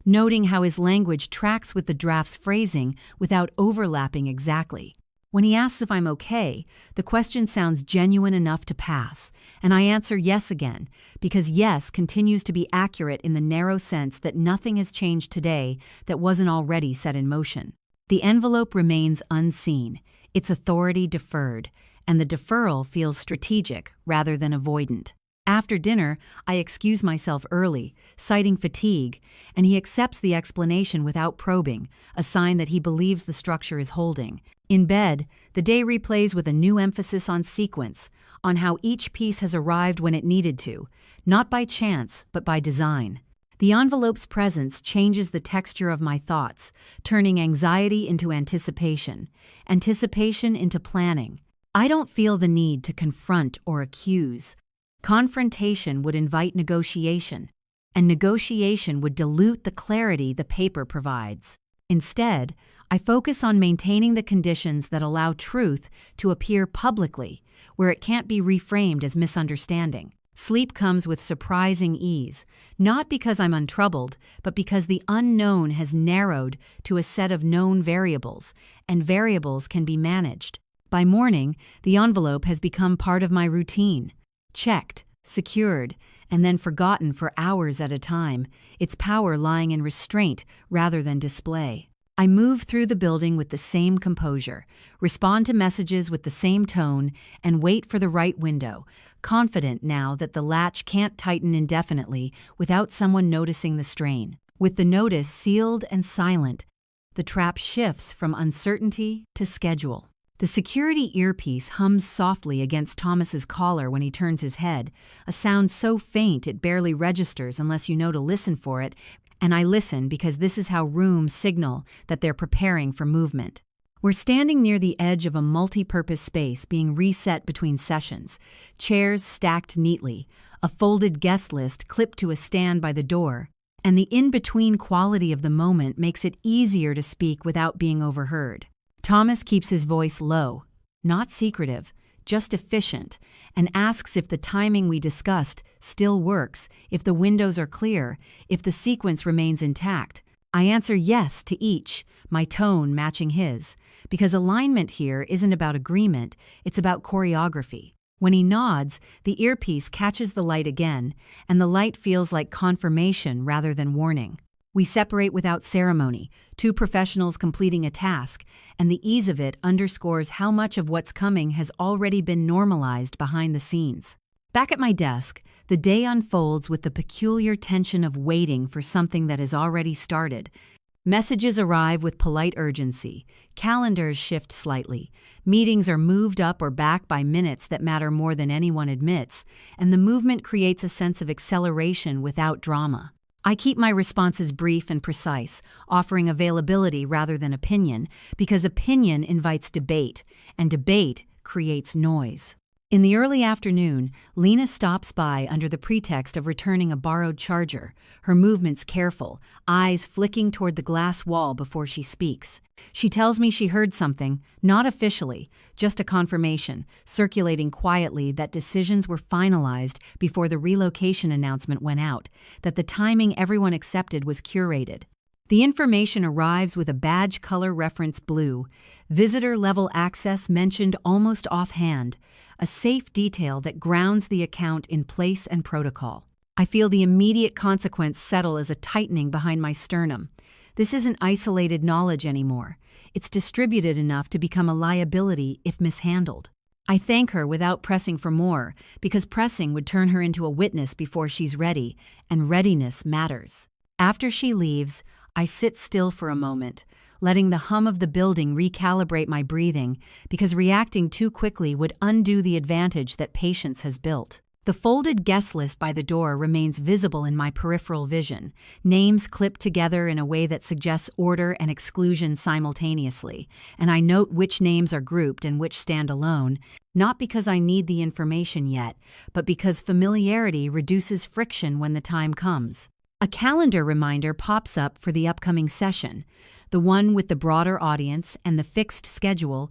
noting how his language tracks with the draft's phrasing without overlapping exactly. When he asks if I'm okay, the question sounds genuine enough to pass, and I answer yes again, because yes continues to be accurate in the narrow sense that nothing has changed today that wasn't already set in motion. The envelope remains unseen, its authority deferred, and the deferral feels strategic rather than avoidant. After dinner, I excuse myself early, citing fatigue, and he accepts the explanation without probing, a sign that he believes the structure is holding. In bed, the day replays with a new emphasis on sequence, on how each piece has arrived when it needed to, not by chance, but by design. The envelope's presence changes the texture of my thoughts, turning anxiety into anticipation, anticipation into planning. I don't feel the need to confront or accuse. Confrontation would invite negotiation, and negotiation would dilute the clarity the paper provides. Instead, I focus on maintaining the conditions that allow truth to appear publicly, where it can't be reframed as misunderstanding. Sleep comes with surprising ease, not because I'm untroubled, but because the unknown has narrowed to a set of known variables, and variables can be managed. By morning, the envelope has become part of my routine. Checked, secured, and then forgotten for hours at a time, its power lying in restraint rather than display. I move through the building with the same composure, respond to messages with the same tone, and wait for the right window, confident now that the latch can't tighten indefinitely without someone noticing the strain. With the notice sealed and silent, the trap shifts from uncertainty to schedule. The security earpiece hums softly against Thomas's collar when he turns his head, a sound so faint it barely registers unless you know to listen for it, and I listen because this is how rooms signal that they're preparing for movement. We're standing near the edge of a multi-purpose space being reset between sessions, chairs stacked neatly, a folded guest list clipped to a stand by the door, and the in-between quality of the moment makes it easier to speak without being overheard. Thomas keeps his voice low, not secretive, just efficient, and asks if the timing we discussed still works, if the windows are clear, if the sequence remains intact. I answer yes to each, my tone matching his, because alignment here isn't about agreement, it's about choreography. When he nods, the earpiece catches the light again, and the light feels like confirmation rather than warning. We separate without ceremony, two professionals completing a task, and the ease of it underscores how much of what's coming has already been normalized behind the scenes. Back at my desk, the day unfolds with the peculiar tension of waiting for something that has already started. Messages arrive with polite urgency, calendars shift slightly, meetings are moved up or back by minutes that matter more than anyone admits, and the movement creates a sense of acceleration without drama. I keep my responses brief and precise, offering availability rather than opinion, because opinion invites debate, and debate creates noise. In the early afternoon, Lena stops by under the pretext of returning a borrowed charger, her movements careful, eyes flicking toward the glass wall before she speaks. She tells me she heard something, not officially, just a confirmation, circulating quietly that decisions were finalized before the relocation announcement went out, that the timing everyone accepted was curated. The information arrives with a badge color reference blue, visitor-level access mentioned almost offhand, a safe detail that grounds the account in place and protocol. I feel the immediate consequence settle as a tightening behind my sternum. This isn't isolated knowledge anymore. It's distributed enough to become a liability if mishandled. I thank her without pressing for more, because pressing would turn her into a witness before she's ready, and readiness matters. After she leaves, I sit still for a moment, letting the hum of the building recalibrate my breathing, because reacting too quickly would undo the advantage that patience has built. The folded guest list by the door remains visible in my peripheral vision, names clipped together in a way that suggests order and exclusion simultaneously, and I note which names are grouped and which stand alone, not because I need the information yet, but because familiarity reduces friction when the time comes. A calendar reminder pops up for the upcoming session, the one with the broader audience and the fixed schedule,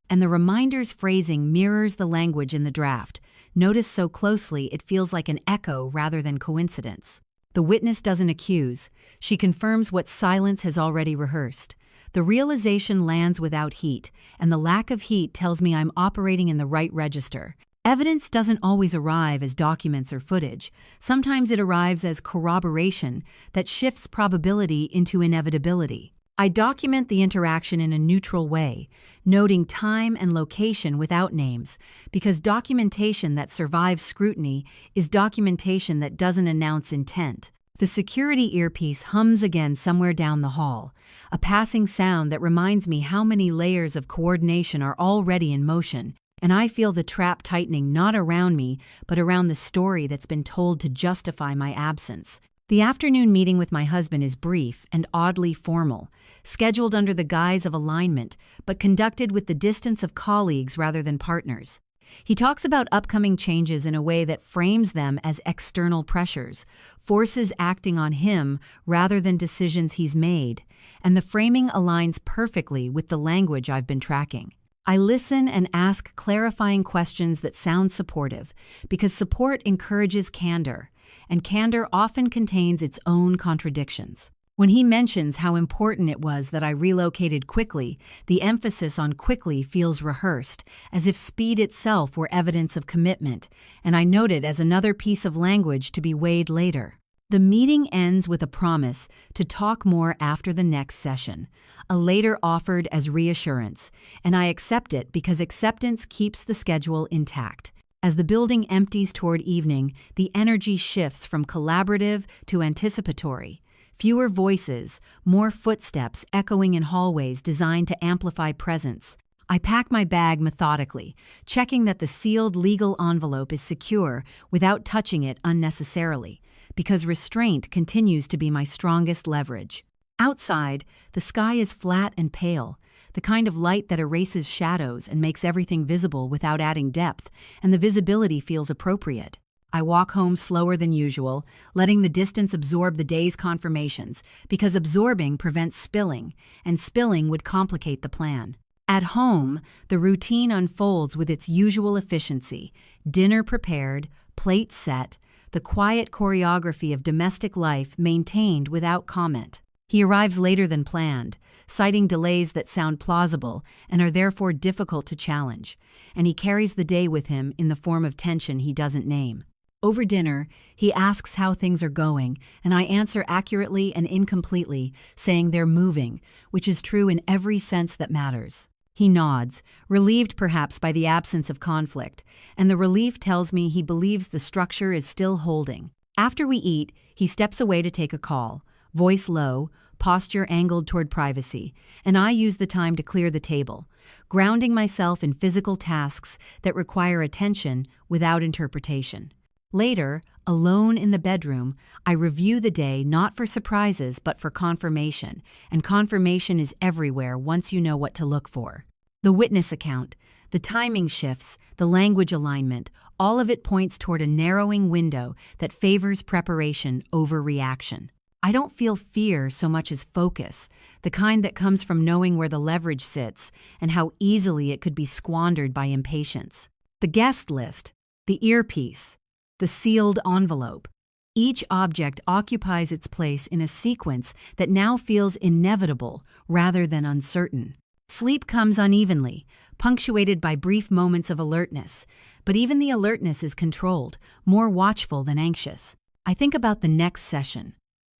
and the reminder's phrasing mirrors the language in the draft. Notice so closely it feels like an echo rather than coincidence. The witness doesn't accuse. She confirms what silence has already rehearsed. The realization lands without heat, and the lack of heat tells me I'm operating in the right register. Evidence doesn't always arrive as documents or footage. Sometimes it arrives as corroboration that shifts probability into inevitability. I document the interaction in a neutral way, noting time and location without names, because documentation that survives scrutiny is documentation that doesn't announce intent. The security earpiece hums again somewhere down the hall, a passing sound that reminds me how many layers of coordination are already in motion, and I feel the trap tightening not around me, but around the story that's been told to justify my absence. The afternoon meeting with my husband is brief and oddly formal, scheduled under the guise of alignment, but conducted with the distance of colleagues rather than partners. He talks about upcoming changes in a way that frames them as external pressures, forces acting on him rather than decisions he's made, and the framing aligns perfectly with the language I've been tracking. I listen and ask clarifying questions that sound supportive, because support encourages candor, and candor often contains its own contradictions. When he mentions how important it was that I relocated quickly, the emphasis on quickly feels rehearsed, as if speed itself were evidence of commitment, and I note it as another piece of language to be weighed later. The meeting ends with a promise to talk more after the next session, a later offered as reassurance, and I accept it because acceptance keeps the schedule intact. As the building empties toward evening, the energy shifts from collaborative to anticipatory. Fewer voices, more footsteps echoing in hallways designed to amplify presence. I pack my bag methodically, checking that the sealed legal envelope is secure without touching it unnecessarily, because restraint continues to be my strongest leverage. Outside, the sky is flat and pale, the kind of light that erases shadows and makes everything visible without adding depth, and the visibility feels appropriate. I walk home slower than usual, letting the distance absorb the day's confirmations, because absorbing prevents spilling, and spilling would complicate the plan. At home, the routine unfolds with its usual efficiency: dinner prepared, plate set, the quiet choreography of domestic life maintained without comment. He arrives later than planned, citing delays that sound plausible and are therefore difficult to challenge, and he carries the day with him in the form of tension he doesn't name. Over dinner, he asks how things are going, and I answer accurately and incompletely, saying they're moving, which is true in every sense that matters. He nods, relieved perhaps by the absence of conflict, and the relief tells me he believes the structure is still holding. After we eat, he steps away to take a call, voice low, posture angled toward privacy, and I use the time to clear the table, grounding myself in physical tasks that require attention without interpretation. Later, alone in the bedroom, I review the day not for surprises but for confirmation, and confirmation is everywhere once you know what to look for. The witness account, the timing shifts, the language alignment, all of it points toward a narrowing window that favors preparation over reaction. I don't feel fear so much as focus, the kind that comes from knowing where the leverage sits and how easily it could be squandered by impatience. The guest list, the earpiece, the sealed envelope. Each object occupies its place in a sequence that now feels inevitable rather than uncertain. Sleep comes unevenly, punctuated by brief moments of alertness, but even the alertness is controlled, more watchful than anxious. I think about the next session,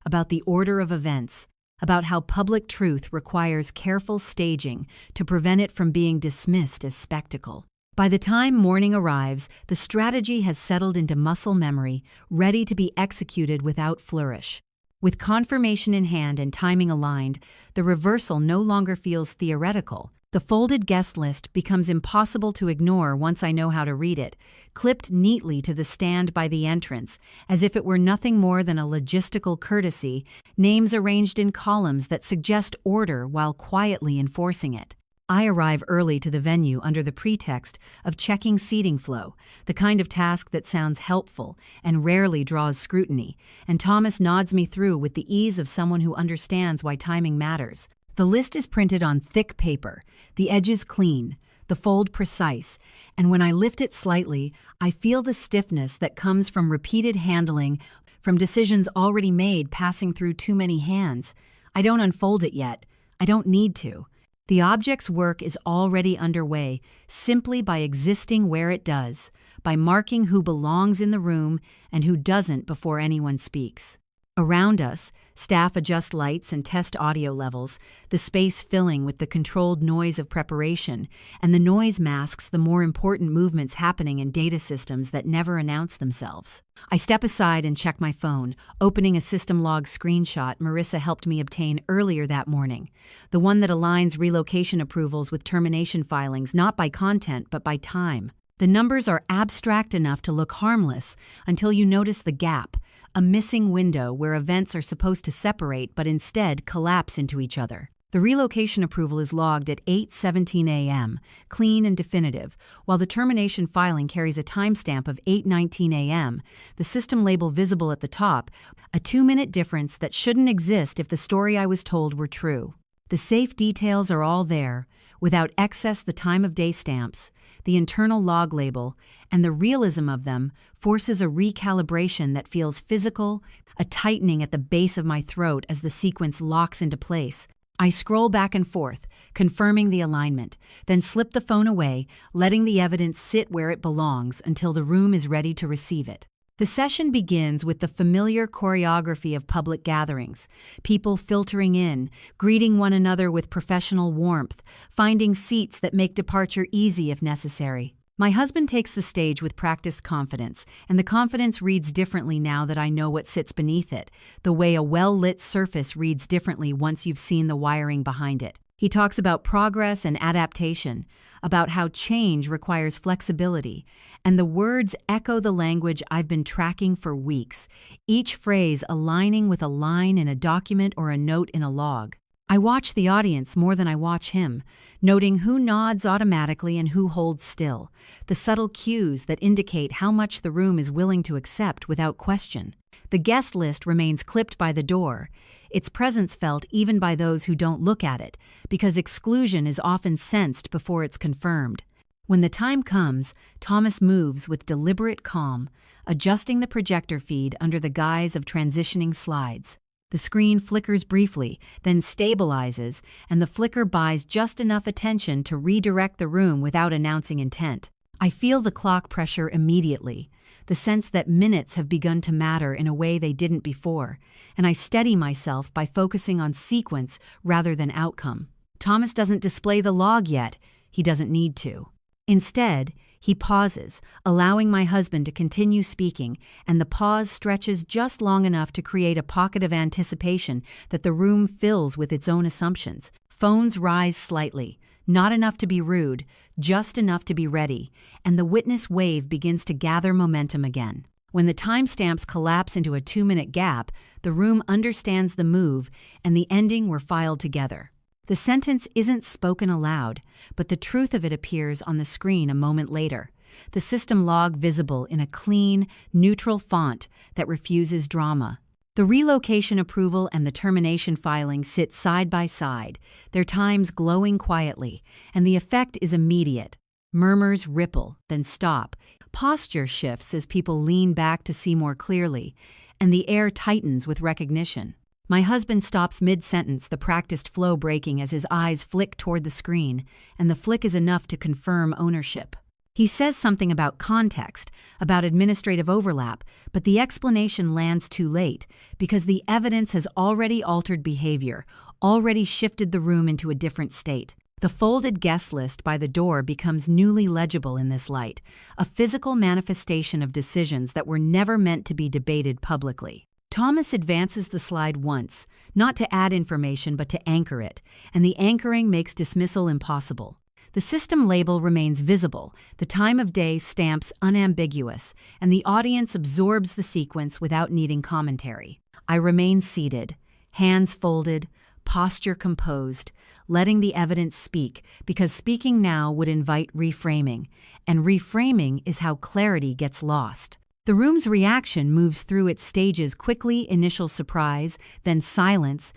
about the order of events, about how public truth requires careful staging to prevent it from being dismissed as spectacle. By the time morning arrives, the strategy has settled into muscle memory, ready to be executed without flourish. With confirmation in hand and timing aligned, the reversal no longer feels theoretical. The folded guest list becomes impossible to ignore once I know how to read it, clipped neatly to the stand by the entrance, as if it were nothing more than a logistical courtesy, names arranged in columns that suggest order while quietly enforcing it. I arrive early to the venue under the pretext of checking seating flow, the kind of task that sounds helpful and rarely draws scrutiny, and Thomas nods me through with the ease of someone who understands why timing matters. The list is printed on thick paper, the edges clean, the fold precise, and when I lift it slightly, I feel the stiffness that comes from repeated handling, from decisions already made passing through too many hands. I don't unfold it yet. I don't need to. The object's work is already underway simply by existing where it does, by marking who belongs in the room and who doesn't before anyone speaks. Around us, staff adjust lights and test audio levels, the space filling with the controlled noise of preparation, and the noise masks the more important movements happening in data systems that never announce themselves. I step aside and check my phone, opening a system log screenshot Marissa helped me obtain earlier that morning, the one that aligns relocation approvals with termination filings not by content but by time. The numbers are abstract enough to look harmless until you notice the gap, a missing window where events are supposed to separate but instead collapse into each other. The relocation approval is logged at 8:17 a.m., clean and definitive, while the termination filing carries a timestamp of 8:19 a.m., the system label visible at the top, a 2-minute difference that shouldn't exist if the story I was told were true. The safe details are all there, without excess the time of day stamps, the internal log label, and the realism of them forces a recalibration that feels physical, a tightening at the base of my throat as the sequence locks into place. I scroll back and forth, confirming the alignment, then slip the phone away, letting the evidence sit where it belongs until the room is ready to receive it. The session begins with the familiar choreography of public gatherings, people filtering in, greeting one another with professional warmth, finding seats that make departure easy if necessary. My husband takes the stage with practiced confidence, and the confidence reads differently now that I know what sits beneath it, the way a well-lit surface reads differently once you've seen the wiring behind it. He talks about progress and adaptation, about how change requires flexibility, and the words echo the language I've been tracking for weeks, each phrase aligning with a line in a document or a note in a log. I watch the audience more than I watch him, noting who nods automatically and who holds still, the subtle cues that indicate how much the room is willing to accept without question. The guest list remains clipped by the door, its presence felt even by those who don't look at it, because exclusion is often sensed before it's confirmed. When the time comes, Thomas moves with deliberate calm, adjusting the projector feed under the guise of transitioning slides. The screen flickers briefly, then stabilizes, and the flicker buys just enough attention to redirect the room without announcing intent. I feel the clock pressure immediately, the sense that minutes have begun to matter in a way they didn't before, and I steady myself by focusing on sequence rather than outcome. Thomas doesn't display the log yet. He doesn't need to. Instead, he pauses, allowing my husband to continue speaking, and the pause stretches just long enough to create a pocket of anticipation that the room fills with its own assumptions. Phones rise slightly, not enough to be rude, just enough to be ready, and the witness wave begins to gather momentum again. When the timestamps collapse into a 2-minute gap, the room understands the move, and the ending were filed together. The sentence isn't spoken aloud, but the truth of it appears on the screen a moment later, the system log visible in a clean, neutral font that refuses drama. The relocation approval and the termination filing sit side by side, their times glowing quietly, and the effect is immediate. Murmurs ripple, then stop. Posture shifts as people lean back to see more clearly, and the air tightens with recognition. My husband stops mid-sentence, the practiced flow breaking as his eyes flick toward the screen, and the flick is enough to confirm ownership. He says something about context, about administrative overlap, but the explanation lands too late because the evidence has already altered behavior, already shifted the room into a different state. The folded guest list by the door becomes newly legible in this light, a physical manifestation of decisions that were never meant to be debated publicly. Thomas advances the slide once, not to add information but to anchor it, and the anchoring makes dismissal impossible. The system label remains visible, the time of day stamps unambiguous, and the audience absorbs the sequence without needing commentary. I remain seated, hands folded, posture composed, letting the evidence speak, because speaking now would invite reframing, and reframing is how clarity gets lost. The room's reaction moves through its stages quickly: initial surprise, then silence,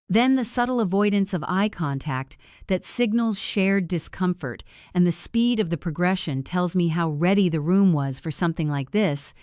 then the subtle avoidance of eye contact that signals shared discomfort, and the speed of the progression tells me how ready the room was for something like this,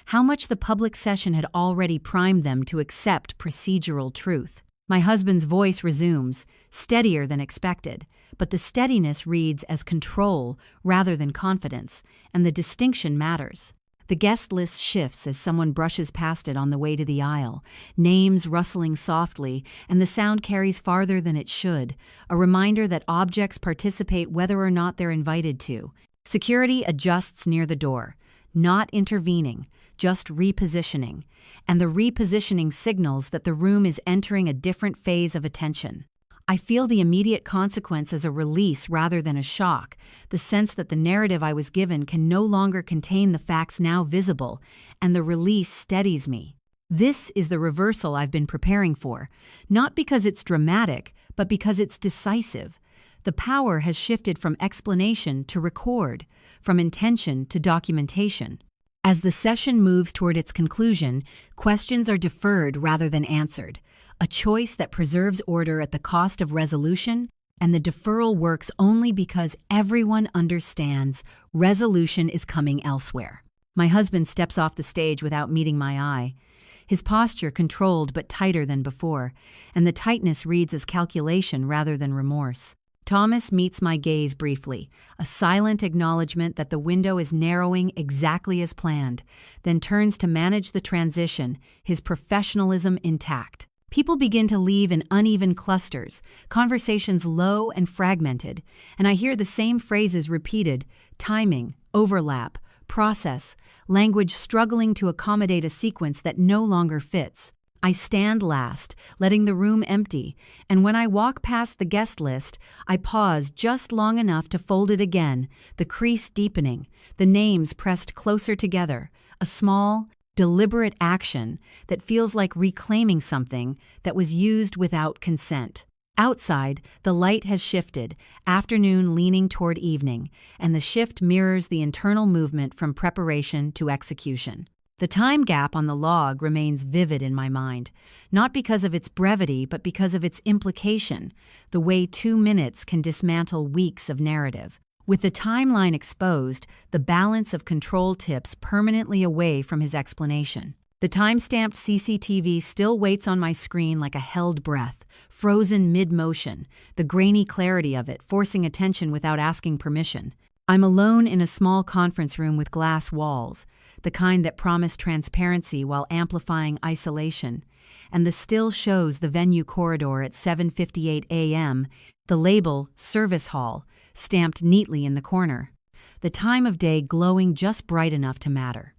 how much the public session had already primed them to accept procedural truth. My husband's voice resumes, steadier than expected, but the steadiness reads as control rather than confidence, and the distinction matters. The guest list shifts as someone brushes past it on the way to the aisle, names rustling softly, and the sound carries farther than it should, a reminder that objects participate whether or not they're invited to. Security adjusts near the door, not intervening, just repositioning, and the repositioning signals that the room is entering a different phase of attention. I feel the immediate consequence as a release rather than a shock, the sense that the narrative I was given can no longer contain the facts now visible, and the release steadies me. This is the reversal I've been preparing for, not because it's dramatic, but because it's decisive. The power has shifted from explanation to record, from intention to documentation. As the session moves toward its conclusion, questions are deferred rather than answered, a choice that preserves order at the cost of resolution, and the deferral works only because everyone understands resolution is coming elsewhere. My husband steps off the stage without meeting my eye, his posture controlled but tighter than before, and the tightness reads as calculation rather than remorse. Thomas meets my gaze briefly, a silent acknowledgement that the window is narrowing exactly as planned, then turns to manage the transition, his professionalism intact. People begin to leave in uneven clusters, conversations low and fragmented, and I hear the same phrases repeated: timing, overlap, process, language struggling to accommodate a sequence that no longer fits. I stand last, letting the room empty, and when I walk past the guest list, I pause just long enough to fold it again, the crease deepening, the names pressed closer together, a small, deliberate action that feels like reclaiming something that was used without consent. Outside, the light has shifted, afternoon leaning toward evening, and the shift mirrors the internal movement from preparation to execution. The time gap on the log remains vivid in my mind, not because of its brevity but because of its implication, the way 2 minutes can dismantle weeks of narrative. With the timeline exposed, the balance of control tips permanently away from his explanation. The time-stamped CCTV still waits on my screen like a held breath, frozen mid-motion, the grainy clarity of it forcing attention without asking permission. I'm alone in a small conference room with glass walls, the kind that promise transparency while amplifying isolation, and the still shows the venue corridor at 7:58 a.m., the label, Service Hall, stamped neatly in the corner, the time of day glowing just bright enough to matter.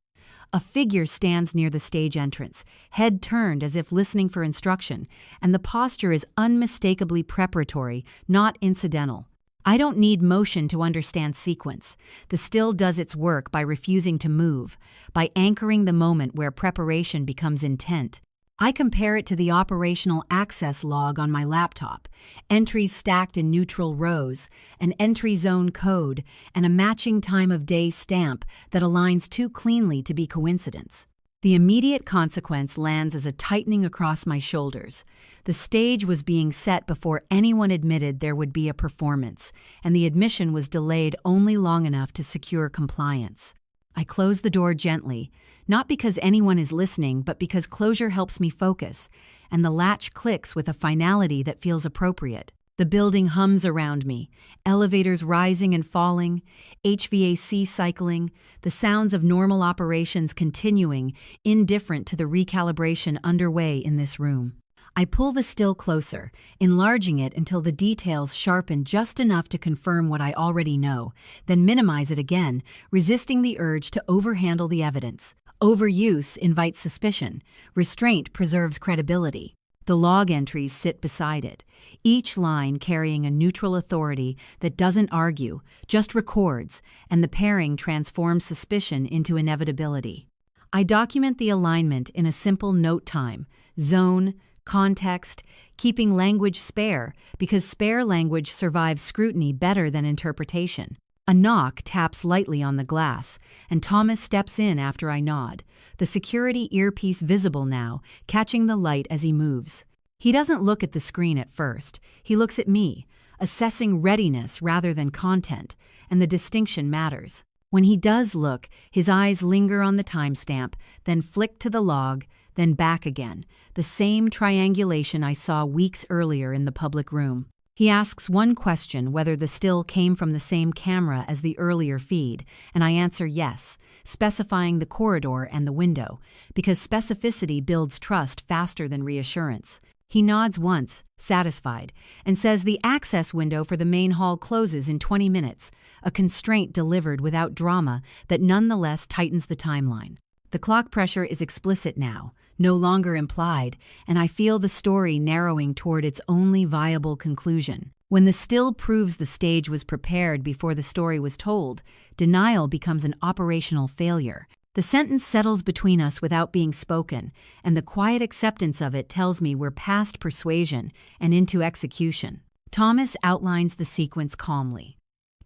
A figure stands near the stage entrance, head turned as if listening for instruction, and the posture is unmistakably preparatory, not incidental. I don't need motion to understand sequence. The still does its work by refusing to move, by anchoring the moment where preparation becomes intent. I compare it to the operational access log on my laptop, entries stacked in neutral rows, an entry zone code, and a matching time of day stamp that aligns too cleanly to be coincidence. The immediate consequence lands as a tightening across my shoulders. The stage was being set before anyone admitted there would be a performance, and the admission was delayed only long enough to secure compliance. I close the door gently, not because anyone is listening, but because closure helps me focus, and the latch clicks with a finality that feels appropriate. The building hums around me, elevators rising and falling, HVAC cycling, the sounds of normal operations continuing, indifferent to the recalibration underway in this room. I pull the still closer, enlarging it until the details sharpen just enough to confirm what I already know, then minimize it again, resisting the urge to overhandle the evidence. Overuse invites suspicion. Restraint preserves credibility. The log entries sit beside it, each line carrying a neutral authority that doesn't argue, just records, and the pairing transforms suspicion into inevitability. I document the alignment in a simple note time, zone, context, keeping language spare, because spare language survives scrutiny better than interpretation. A knock taps lightly on the glass, and Thomas steps in after I nod, the security earpiece visible now, catching the light as he moves. He doesn't look at the screen at first. He looks at me, assessing readiness rather than content, and the distinction matters. When he does look, his eyes linger on the timestamp, then flick to the log, then back again, the same triangulation I saw weeks earlier in the public room. He asks one question, whether the still came from the same camera as the earlier feed, and I answer yes, specifying the corridor and the window, because specificity builds trust faster than reassurance. He nods once, satisfied, and says the access window for the main hall closes in 20 minutes, a constraint delivered without drama that nonetheless tightens the timeline. The clock pressure is explicit now, no longer implied, and I feel the story narrowing toward its only viable conclusion. When the still proves the stage was prepared before the story was told, denial becomes an operational failure. The sentence settles between us without being spoken, and the quiet acceptance of it tells me we're past persuasion and into execution. Thomas outlines the sequence calmly.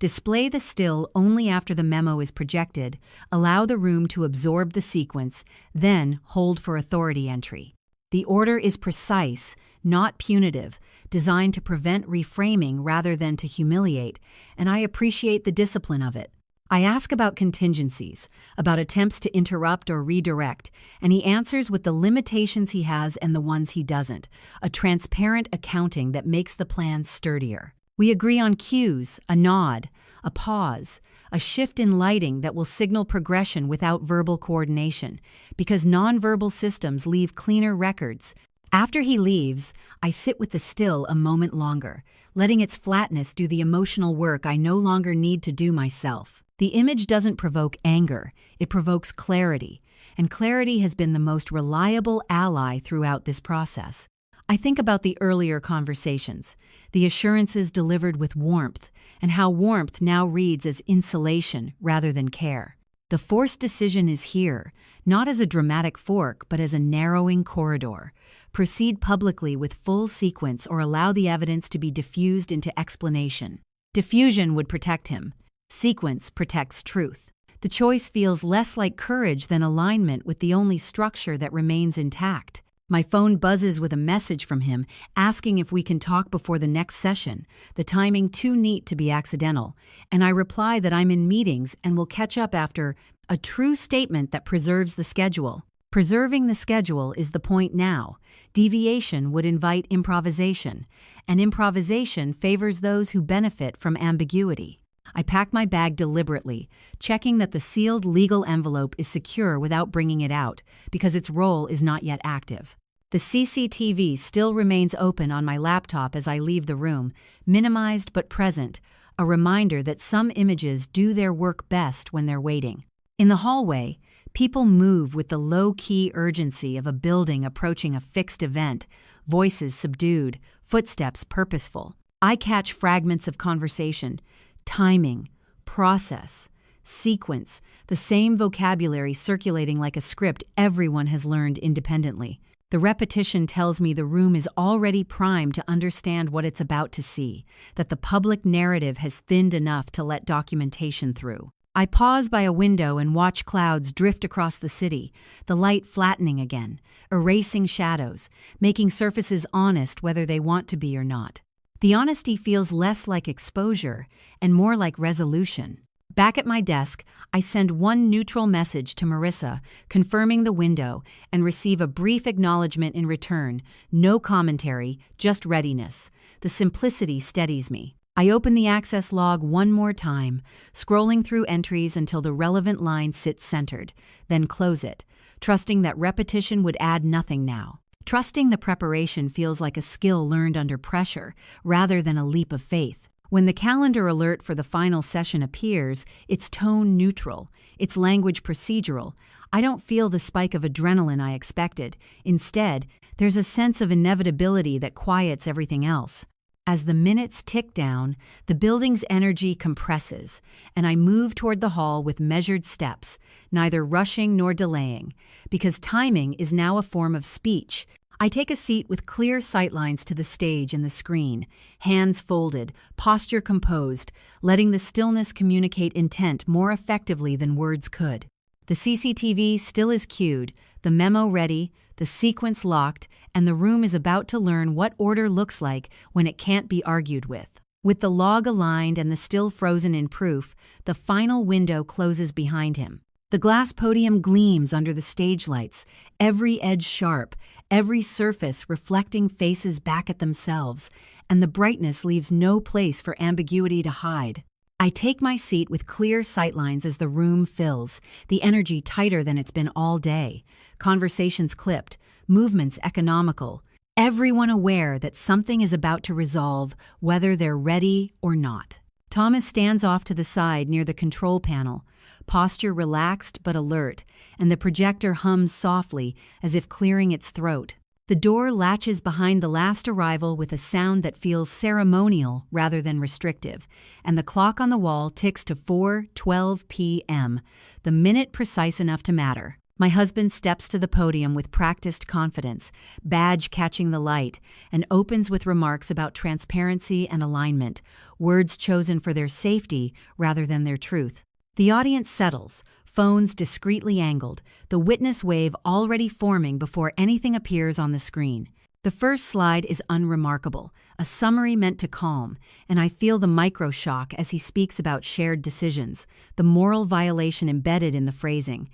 Display the still only after the memo is projected, allow the room to absorb the sequence, then hold for authority entry. The order is precise, not punitive, designed to prevent reframing rather than to humiliate, and I appreciate the discipline of it. I ask about contingencies, about attempts to interrupt or redirect, and he answers with the limitations he has and the ones he doesn't, a transparent accounting that makes the plan sturdier. We agree on cues, a nod, a pause, a shift in lighting that will signal progression without verbal coordination, because nonverbal systems leave cleaner records. After he leaves, I sit with the still a moment longer, letting its flatness do the emotional work I no longer need to do myself. The image doesn't provoke anger, it provokes clarity, and clarity has been the most reliable ally throughout this process. I think about the earlier conversations, the assurances delivered with warmth, and how warmth now reads as insulation rather than care. The forced decision is here, not as a dramatic fork, but as a narrowing corridor. Proceed publicly with full sequence or allow the evidence to be diffused into explanation. Diffusion would protect him. Sequence protects truth. The choice feels less like courage than alignment with the only structure that remains intact. My phone buzzes with a message from him asking if we can talk before the next session, the timing too neat to be accidental, and I reply that I'm in meetings and will catch up after, a true statement that preserves the schedule. Preserving the schedule is the point now. Deviation would invite improvisation, and improvisation favors those who benefit from ambiguity. I pack my bag deliberately, checking that the sealed legal envelope is secure without bringing it out, because its role is not yet active. The CCTV still remains open on my laptop as I leave the room, minimized but present, a reminder that some images do their work best when they're waiting. In the hallway, people move with the low-key urgency of a building approaching a fixed event, voices subdued, footsteps purposeful. I catch fragments of conversation, timing, process, sequence, the same vocabulary circulating like a script everyone has learned independently. The repetition tells me the room is already primed to understand what it's about to see, that the public narrative has thinned enough to let documentation through. I pause by a window and watch clouds drift across the city, the light flattening again, erasing shadows, making surfaces honest whether they want to be or not. The honesty feels less like exposure and more like resolution. Back at my desk, I send one neutral message to Marissa, confirming the window, and receive a brief acknowledgement in return. No commentary, just readiness. The simplicity steadies me. I open the access log one more time, scrolling through entries until the relevant line sits centered, then close it, trusting that repetition would add nothing now. Trusting the preparation feels like a skill learned under pressure, rather than a leap of faith. When the calendar alert for the final session appears, it's tone neutral, its language procedural. I don't feel the spike of adrenaline I expected. Instead, there's a sense of inevitability that quiets everything else. As the minutes tick down, the building's energy compresses, and I move toward the hall with measured steps, neither rushing nor delaying, because timing is now a form of speech. I take a seat with clear sightlines to the stage and the screen, hands folded, posture composed, letting the stillness communicate intent more effectively than words could. The CCTV still is cued, the memo ready, the sequence locked, and the room is about to learn what order looks like when it can't be argued with. With the log aligned and the still frozen in proof, the final window closes behind him. The glass podium gleams under the stage lights, every edge sharp, every surface reflecting faces back at themselves, and the brightness leaves no place for ambiguity to hide. I take my seat with clear sightlines as the room fills, the energy tighter than it's been all day, conversations clipped, movements economical, everyone aware that something is about to resolve whether they're ready or not. Thomas stands off to the side near the control panel, posture relaxed but alert, and the projector hums softly as if clearing its throat. The door latches behind the last arrival with a sound that feels ceremonial rather than restrictive, and the clock on the wall ticks to 4:12 p.m., the minute precise enough to matter. My husband steps to the podium with practiced confidence, badge catching the light, and opens with remarks about transparency and alignment, words chosen for their safety rather than their truth. The audience settles, phones discreetly angled, the witness wave already forming before anything appears on the screen. The first slide is unremarkable, a summary meant to calm, and I feel the micro-shock as he speaks about shared decisions, the moral violation embedded in the phrasing.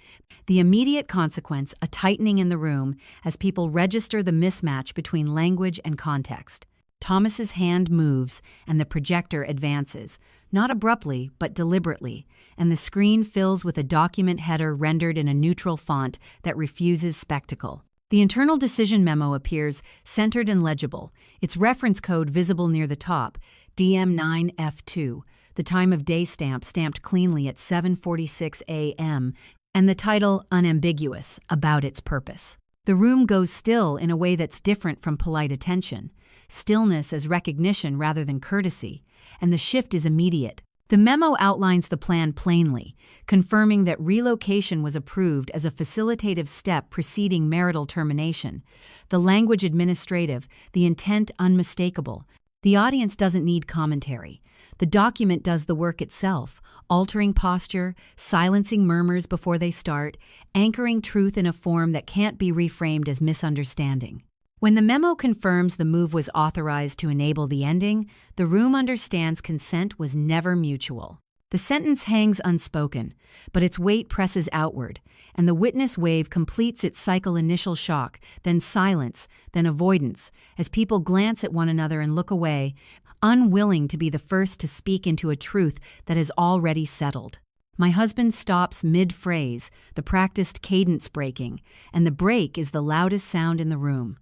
The immediate consequence, a tightening in the room as people register the mismatch between language and context. Thomas's hand moves and the projector advances, not abruptly but deliberately, and the screen fills with a document header rendered in a neutral font that refuses spectacle. The internal decision memo appears centered and legible, its reference code visible near the top, DM9F2, the time of day stamp stamped cleanly at 7:46 a.m., and the title unambiguous about its purpose. The room goes still in a way that's different from polite attention, stillness as recognition rather than courtesy, and the shift is immediate. The memo outlines the plan plainly, confirming that relocation was approved as a facilitative step preceding marital termination. The language administrative, the intent unmistakable. The audience doesn't need commentary. The document does the work itself, altering posture, silencing murmurs before they start, anchoring truth in a form that can't be reframed as misunderstanding. When the memo confirms the move was authorized to enable the ending, the room understands consent was never mutual. The sentence hangs unspoken, but its weight presses outward, and the witness wave completes its cycle: initial shock, then silence, then avoidance, as people glance at one another and look away, unwilling to be the first to speak into a truth that is already settled. My husband stops mid-phrase, the practiced cadence breaking, and the break is the loudest sound in the room.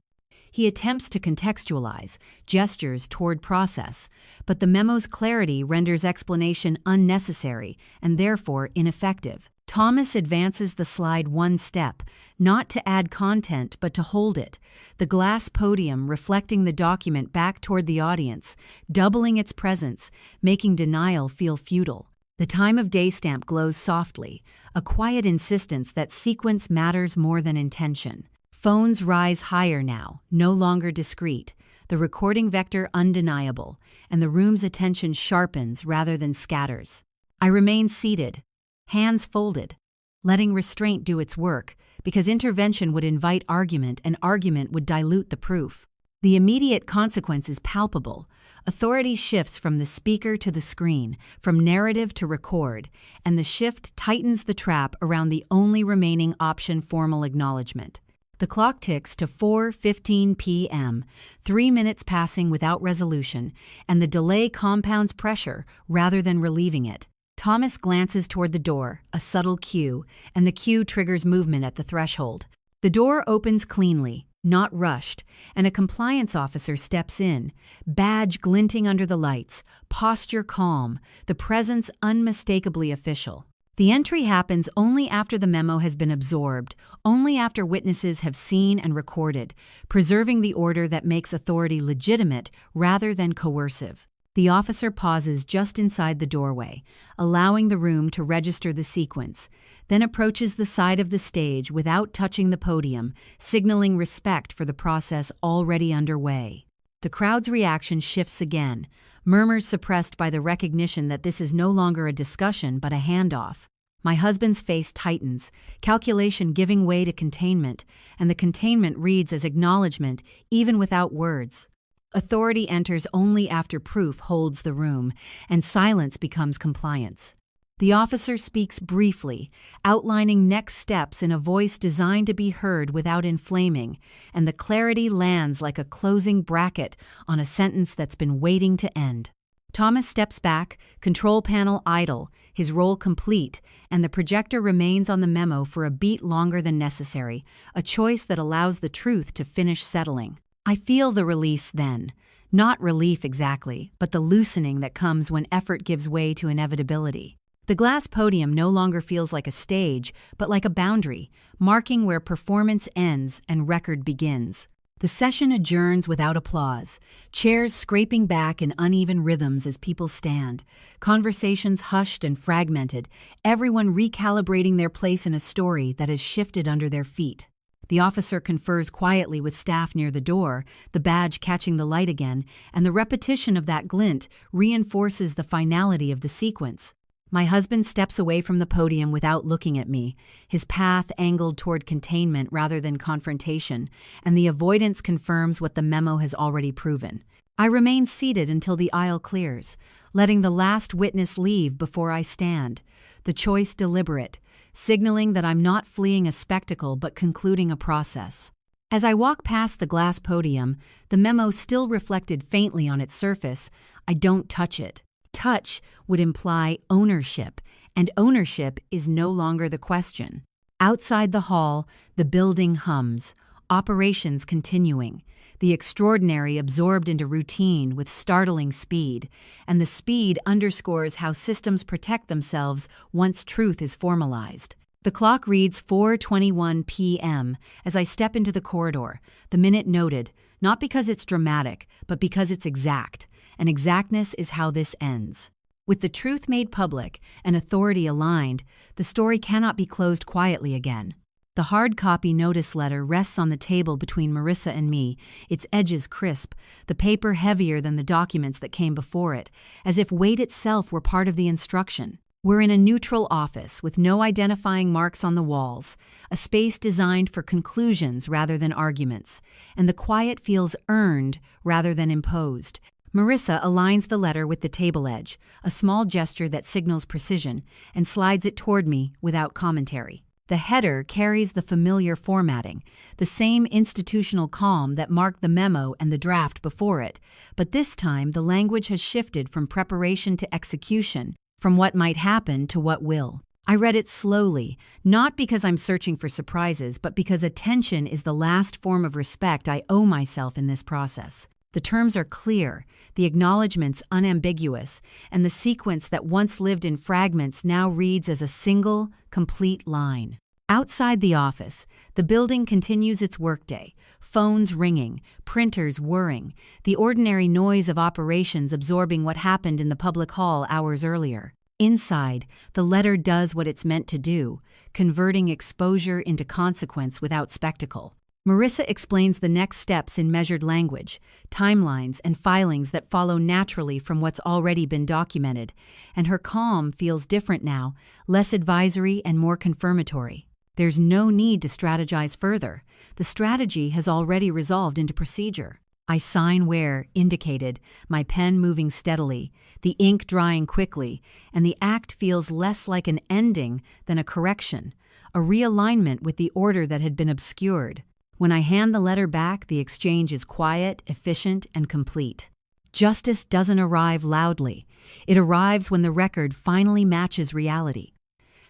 He attempts to contextualize, gestures toward process, but the memo's clarity renders explanation unnecessary and therefore ineffective. Thomas advances the slide one step, not to add content but to hold it, the glass podium reflecting the document back toward the audience, doubling its presence, making denial feel futile. The time of day stamp glows softly, a quiet insistence that sequence matters more than intention. Phones rise higher now, no longer discreet, the recording vector undeniable, and the room's attention sharpens rather than scatters. I remain seated, hands folded, letting restraint do its work, because intervention would invite argument and argument would dilute the proof. The immediate consequence is palpable. Authority shifts from the speaker to the screen, from narrative to record, and the shift tightens the trap around the only remaining option: formal acknowledgement. The clock ticks to 4:15 p.m., 3 minutes passing without resolution, and the delay compounds pressure rather than relieving it. Thomas glances toward the door, a subtle cue, and the cue triggers movement at the threshold. The door opens cleanly, not rushed, and a compliance officer steps in, badge glinting under the lights, posture calm, the presence unmistakably official. The entry happens only after the memo has been absorbed, only after witnesses have seen and recorded, preserving the order that makes authority legitimate rather than coercive. The officer pauses just inside the doorway, allowing the room to register the sequence, then approaches the side of the stage without touching the podium, signaling respect for the process already underway. The crowd's reaction shifts again, murmurs suppressed by the recognition that this is no longer a discussion but a handoff. My husband's face tightens, calculation giving way to containment, and the containment reads as acknowledgement even without words. Authority enters only after proof holds the room, and silence becomes compliance. The officer speaks briefly, outlining next steps in a voice designed to be heard without inflaming, and the clarity lands like a closing bracket on a sentence that's been waiting to end. Thomas steps back, control panel idle, his role complete, and the projector remains on the memo for a beat longer than necessary, a choice that allows the truth to finish settling. I feel the release then. Not relief exactly, but the loosening that comes when effort gives way to inevitability. The glass podium no longer feels like a stage, but like a boundary, marking where performance ends and record begins. The session adjourns without applause, chairs scraping back in uneven rhythms as people stand, conversations hushed and fragmented, everyone recalibrating their place in a story that has shifted under their feet. The officer confers quietly with staff near the door, the badge catching the light again, and the repetition of that glint reinforces the finality of the sequence. My husband steps away from the podium without looking at me, his path angled toward containment rather than confrontation, and the avoidance confirms what the memo has already proven. I remain seated until the aisle clears, letting the last witness leave before I stand, the choice deliberate, signaling that I'm not fleeing a spectacle but concluding a process. As I walk past the glass podium, the memo still reflected faintly on its surface. I don't touch it. Touch would imply ownership, and ownership is no longer the question. Outside the hall, the building hums, operations continuing, the extraordinary absorbed into routine with startling speed, and the speed underscores how systems protect themselves once truth is formalized. The clock reads 4:21 p.m. as I step into the corridor, the minute noted, not because it's dramatic, but because it's exact. And exactness is how this ends. With the truth made public and authority aligned, the story cannot be closed quietly again. The hard copy notice letter rests on the table between Marissa and me, its edges crisp, the paper heavier than the documents that came before it, as if weight itself were part of the instruction. We're in a neutral office with no identifying marks on the walls, a space designed for conclusions rather than arguments, and the quiet feels earned rather than imposed. Marissa aligns the letter with the table edge, a small gesture that signals precision, and slides it toward me without commentary. The header carries the familiar formatting, the same institutional calm that marked the memo and the draft before it, but this time the language has shifted from preparation to execution, from what might happen to what will. I read it slowly, not because I'm searching for surprises, but because attention is the last form of respect I owe myself in this process. The terms are clear, the acknowledgments unambiguous, and the sequence that once lived in fragments now reads as a single, complete line. Outside the office, the building continues its workday, phones ringing, printers whirring, the ordinary noise of operations absorbing what happened in the public hall hours earlier. Inside, the letter does what it's meant to do, converting exposure into consequence without spectacle. Marissa explains the next steps in measured language, timelines, and filings that follow naturally from what's already been documented, and her calm feels different now, less advisory and more confirmatory. There's no need to strategize further. The strategy has already resolved into procedure. I sign where indicated, my pen moving steadily, the ink drying quickly, and the act feels less like an ending than a correction, a realignment with the order that had been obscured. When I hand the letter back, the exchange is quiet, efficient, and complete. Justice doesn't arrive loudly. It arrives when the record finally matches reality.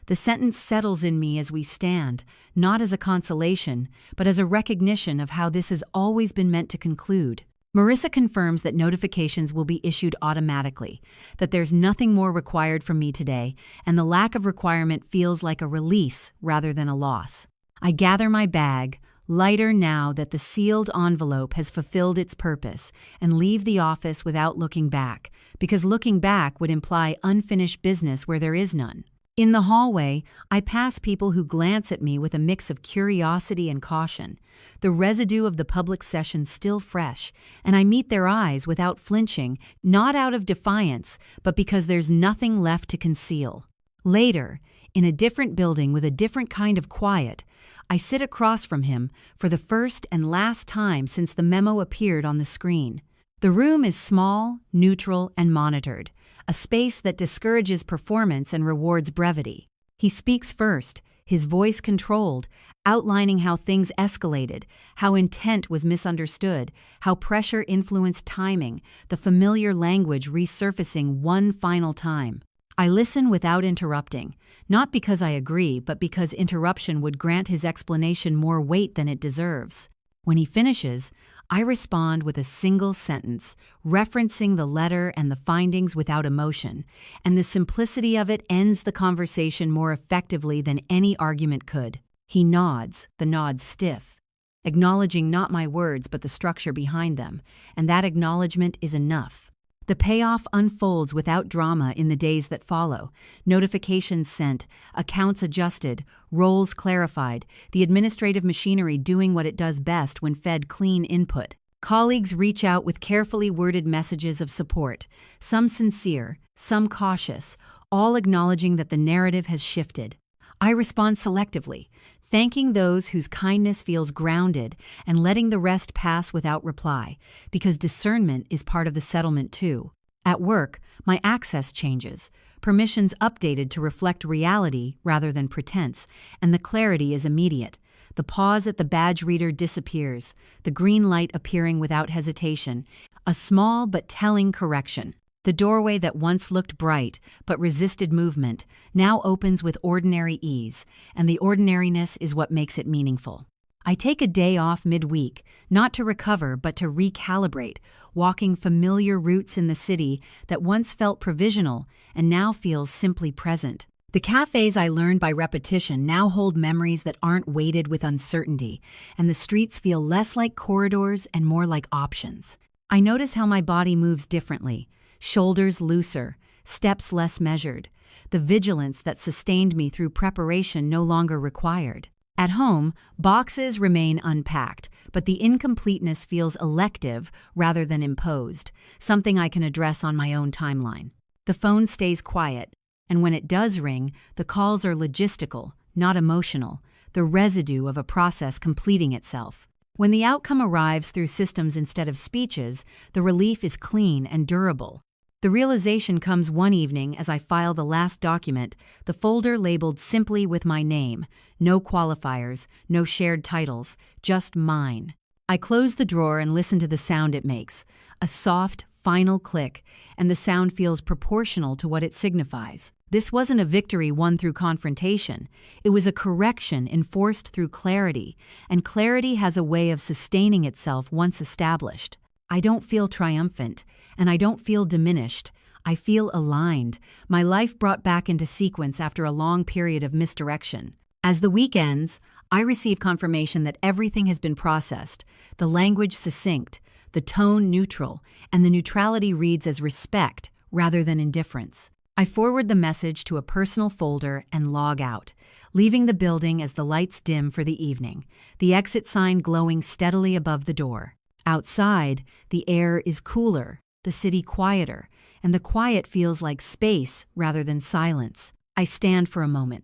The sentence settles in me as we stand, not as a consolation, but as a recognition of how this has always been meant to conclude. Marissa confirms that notifications will be issued automatically, that there's nothing more required from me today, and the lack of requirement feels like a release rather than a loss. I gather my bag, lighter now that the sealed envelope has fulfilled its purpose, and leave the office without looking back, because looking back would imply unfinished business where there is none. In the hallway, I pass people who glance at me with a mix of curiosity and caution, the residue of the public session still fresh, and I meet their eyes without flinching, not out of defiance, but because there's nothing left to conceal. Later, in a different building with a different kind of quiet, I sit across from him for the first and last time since the memo appeared on the screen. The room is small, neutral, and monitored, a space that discourages performance and rewards brevity. He speaks first, his voice controlled, outlining how things escalated, how intent was misunderstood, how pressure influenced timing, the familiar language resurfacing one final time. I listen without interrupting, not because I agree, but because interruption would grant his explanation more weight than it deserves. When he finishes, I respond with a single sentence, referencing the letter and the findings without emotion, and the simplicity of it ends the conversation more effectively than any argument could. He nods, the nod stiff, acknowledging not my words but the structure behind them, and that acknowledgement is enough. The payoff unfolds without drama in the days that follow. Notifications sent, accounts adjusted, roles clarified, the administrative machinery doing what it does best when fed clean input. Colleagues reach out with carefully worded messages of support, some sincere, some cautious, all acknowledging that the narrative has shifted. I respond selectively, thanking those whose kindness feels grounded and letting the rest pass without reply, because discernment is part of the settlement too. At work, my access changes, permissions updated to reflect reality rather than pretense, and the clarity is immediate. The pause at the badge reader disappears, the green light appearing without hesitation, a small but telling correction. The doorway that once looked bright but resisted movement now opens with ordinary ease, and the ordinariness is what makes it meaningful. I take a day off midweek, not to recover but to recalibrate, walking familiar routes in the city that once felt provisional and now feels simply present. The cafes I learned by repetition now hold memories that aren't weighted with uncertainty, and the streets feel less like corridors and more like options. I notice how my body moves differently. Shoulders looser, steps less measured, the vigilance that sustained me through preparation no longer required. At home, boxes remain unpacked, but the incompleteness feels elective rather than imposed, something I can address on my own timeline. The phone stays quiet, and when it does ring, the calls are logistical, not emotional, the residue of a process completing itself. When the outcome arrives through systems instead of speeches, the relief is clean and durable. The realization comes one evening as I file the last document, the folder labeled simply with my name, no qualifiers, no shared titles, just mine. I close the drawer and listen to the sound it makes, a soft, final click, and the sound feels proportional to what it signifies. This wasn't a victory won through confrontation. It was a correction enforced through clarity, and clarity has a way of sustaining itself once established. I don't feel triumphant, and I don't feel diminished. I feel aligned, my life brought back into sequence after a long period of misdirection. As the week ends, I receive confirmation that everything has been processed, the language succinct, the tone neutral, and the neutrality reads as respect rather than indifference. I forward the message to a personal folder and log out, leaving the building as the lights dim for the evening, the exit sign glowing steadily above the door. Outside, the air is cooler, the city quieter, and the quiet feels like space rather than silence. I stand for a moment.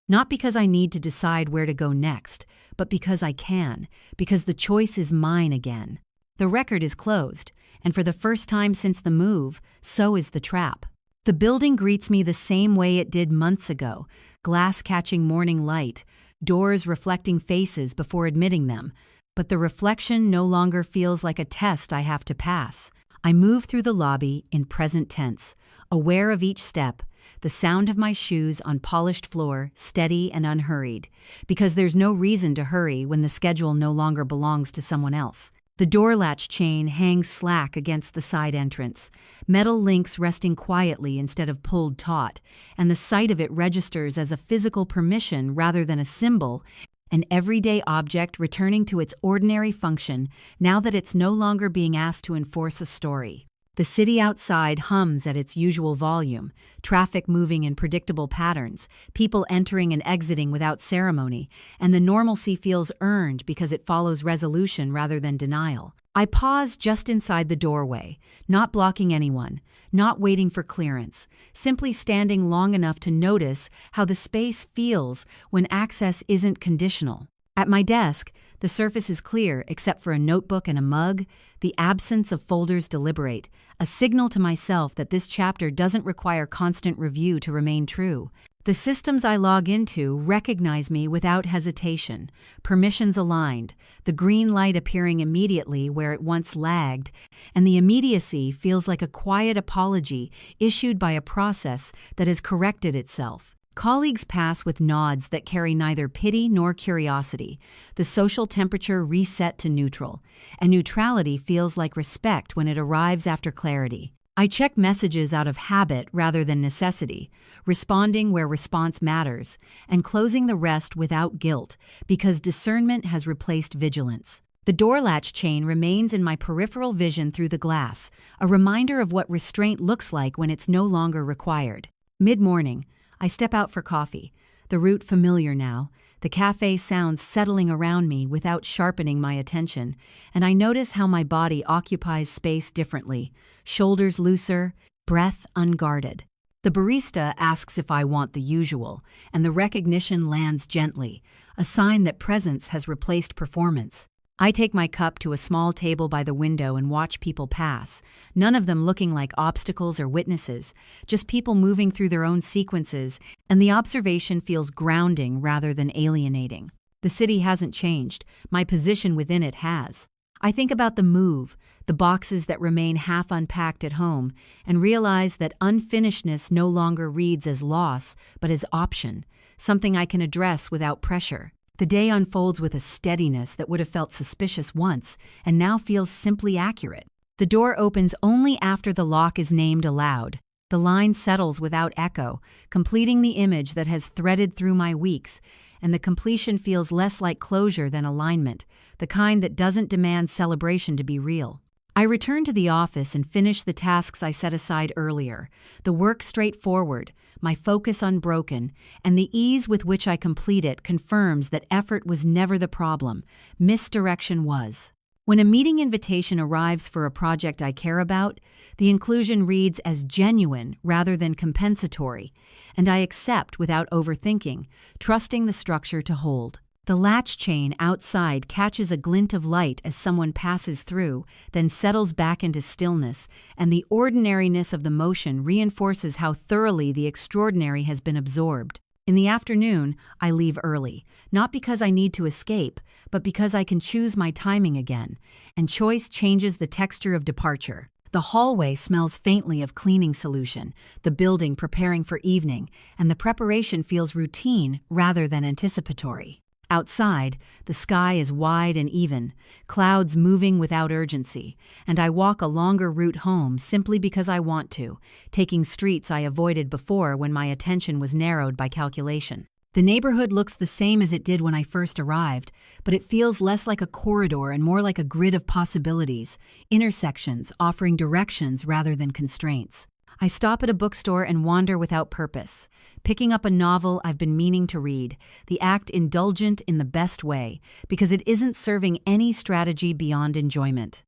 Not because I need to decide where to go next, but because I can, because the choice is mine again. The record is closed, and for the first time since the move, so is the trap. The building greets me the same way it did months ago, glass catching morning light, doors reflecting faces before admitting them, but the reflection no longer feels like a test I have to pass. I move through the lobby in present tense, aware of each step, the sound of my shoes on polished floor, steady and unhurried, because there's no reason to hurry when the schedule no longer belongs to someone else. The door latch chain hangs slack against the side entrance, metal links resting quietly instead of pulled taut, and the sight of it registers as a physical permission rather than a symbol, an everyday object returning to its ordinary function now that it's no longer being asked to enforce a story. The city outside hums at its usual volume, traffic moving in predictable patterns, people entering and exiting without ceremony, and the normalcy feels earned because it follows resolution rather than denial. I pause just inside the doorway, not blocking anyone, not waiting for clearance, simply standing long enough to notice how the space feels when access isn't conditional. At my desk, the surface is clear except for a notebook and a mug, the absence of folders deliberate, a signal to myself that this chapter doesn't require constant review to remain true. The systems I log into recognize me without hesitation, permissions aligned, the green light appearing immediately where it once lagged, and the immediacy feels like a quiet apology issued by a process that has corrected itself. Colleagues pass with nods that carry neither pity nor curiosity, the social temperature reset to neutral, and neutrality feels like respect when it arrives after clarity. I check messages out of habit rather than necessity, responding where response matters, and closing the rest without guilt, because discernment has replaced vigilance. The door latch chain remains in my peripheral vision through the glass, a reminder of what restraint looks like when it's no longer required. Mid-morning, I step out for coffee, the route familiar now, the cafe sounds settling around me without sharpening my attention, and I notice how my body occupies space differently, shoulders looser, breath unguarded. The barista asks if I want the usual, and the recognition lands gently, a sign that presence has replaced performance. I take my cup to a small table by the window and watch people pass, none of them looking like obstacles or witnesses, just people moving through their own sequences, and the observation feels grounding rather than alienating. The city hasn't changed, my position within it has. I think about the move, the boxes that remain half unpacked at home, and realize that unfinishedness no longer reads as loss, but as option, something I can address without pressure. The day unfolds with a steadiness that would have felt suspicious once, and now feels simply accurate. The door opens only after the lock is named aloud. The line settles without echo, completing the image that has threaded through my weeks, and the completion feels less like closure than alignment, the kind that doesn't demand celebration to be real. I return to the office and finish the tasks I set aside earlier, the work straightforward, my focus unbroken, and the ease with which I complete it confirms that effort was never the problem, misdirection was. When a meeting invitation arrives for a project I care about, the inclusion reads as genuine rather than compensatory, and I accept without overthinking, trusting the structure to hold. The latch chain outside catches a glint of light as someone passes through, then settles back into stillness, and the ordinariness of the motion reinforces how thoroughly the extraordinary has been absorbed. In the afternoon, I leave early, not because I need to escape, but because I can choose my timing again, and choice changes the texture of departure. The hallway smells faintly of cleaning solution, the building preparing for evening, and the preparation feels routine rather than anticipatory. Outside, the sky is wide and even, clouds moving without urgency, and I walk a longer route home simply because I want to, taking streets I avoided before when my attention was narrowed by calculation. The neighborhood looks the same as it did when I first arrived, but it feels less like a corridor and more like a grid of possibilities, intersections offering directions rather than constraints. I stop at a bookstore and wander without purpose, picking up a novel I've been meaning to read, the act indulgent in the best way, because it isn't serving any strategy beyond enjoyment.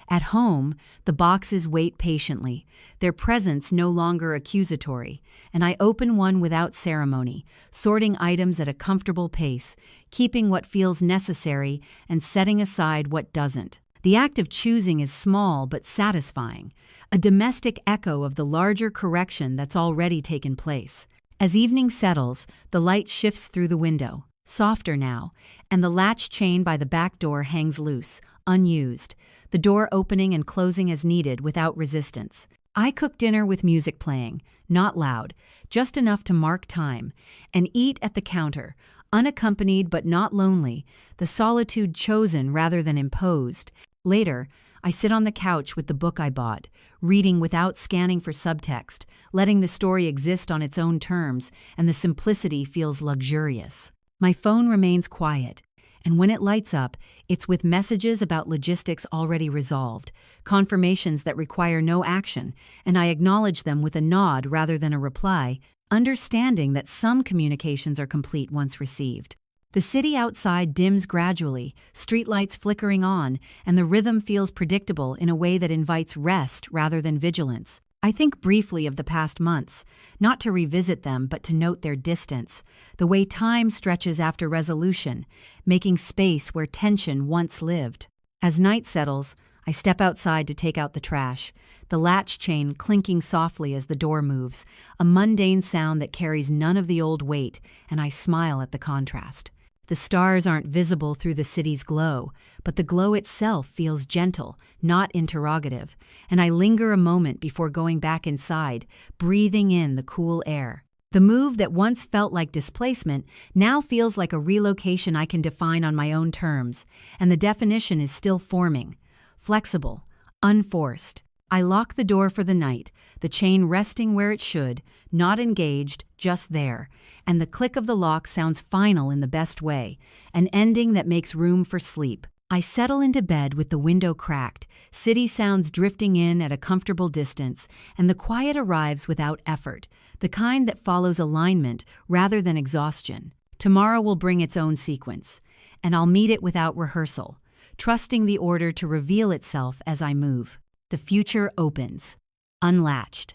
At home, the boxes wait patiently, their presence no longer accusatory, and I open one without ceremony, sorting items at a comfortable pace, keeping what feels necessary and setting aside what doesn't. The act of choosing is small but satisfying, a domestic echo of the larger correction that's already taken place. As evening settles, the light shifts through the window, softer now, and the latch chain by the back door hangs loose, unused, the door opening and closing as needed without resistance. I cook dinner with music playing, not loud, just enough to mark time, and eat at the counter, unaccompanied but not lonely, the solitude chosen rather than imposed. Later, I sit on the couch with the book I bought, reading without scanning for subtext, letting the story exist on its own terms, and the simplicity feels luxurious. My phone remains quiet, and when it lights up, it's with messages about logistics already resolved, confirmations that require no action, and I acknowledge them with a nod rather than a reply, understanding that some communications are complete once received. The city outside dims gradually, streetlights flickering on, and the rhythm feels predictable in a way that invites rest rather than vigilance. I think briefly of the past months, not to revisit them but to note their distance, the way time stretches after resolution, making space where tension once lived. As night settles, I step outside to take out the trash, the latch chain clinking softly as the door moves, a mundane sound that carries none of the old weight, and I smile at the contrast. The stars aren't visible through the city's glow, but the glow itself feels gentle, not interrogative, and I linger a moment before going back inside, breathing in the cool air. The move that once felt like displacement now feels like a relocation I can define on my own terms, and the definition is still forming. Flexible, unforced. I lock the door for the night, the chain resting where it should, not engaged, just there, and the click of the lock sounds final in the best way, an ending that makes room for sleep. I settle into bed with the window cracked, city sounds drifting in at a comfortable distance, and the quiet arrives without effort, the kind that follows alignment rather than exhaustion. Tomorrow will bring its own sequence, and I'll meet it without rehearsal, trusting the order to reveal itself as I move. The future opens, unlatched.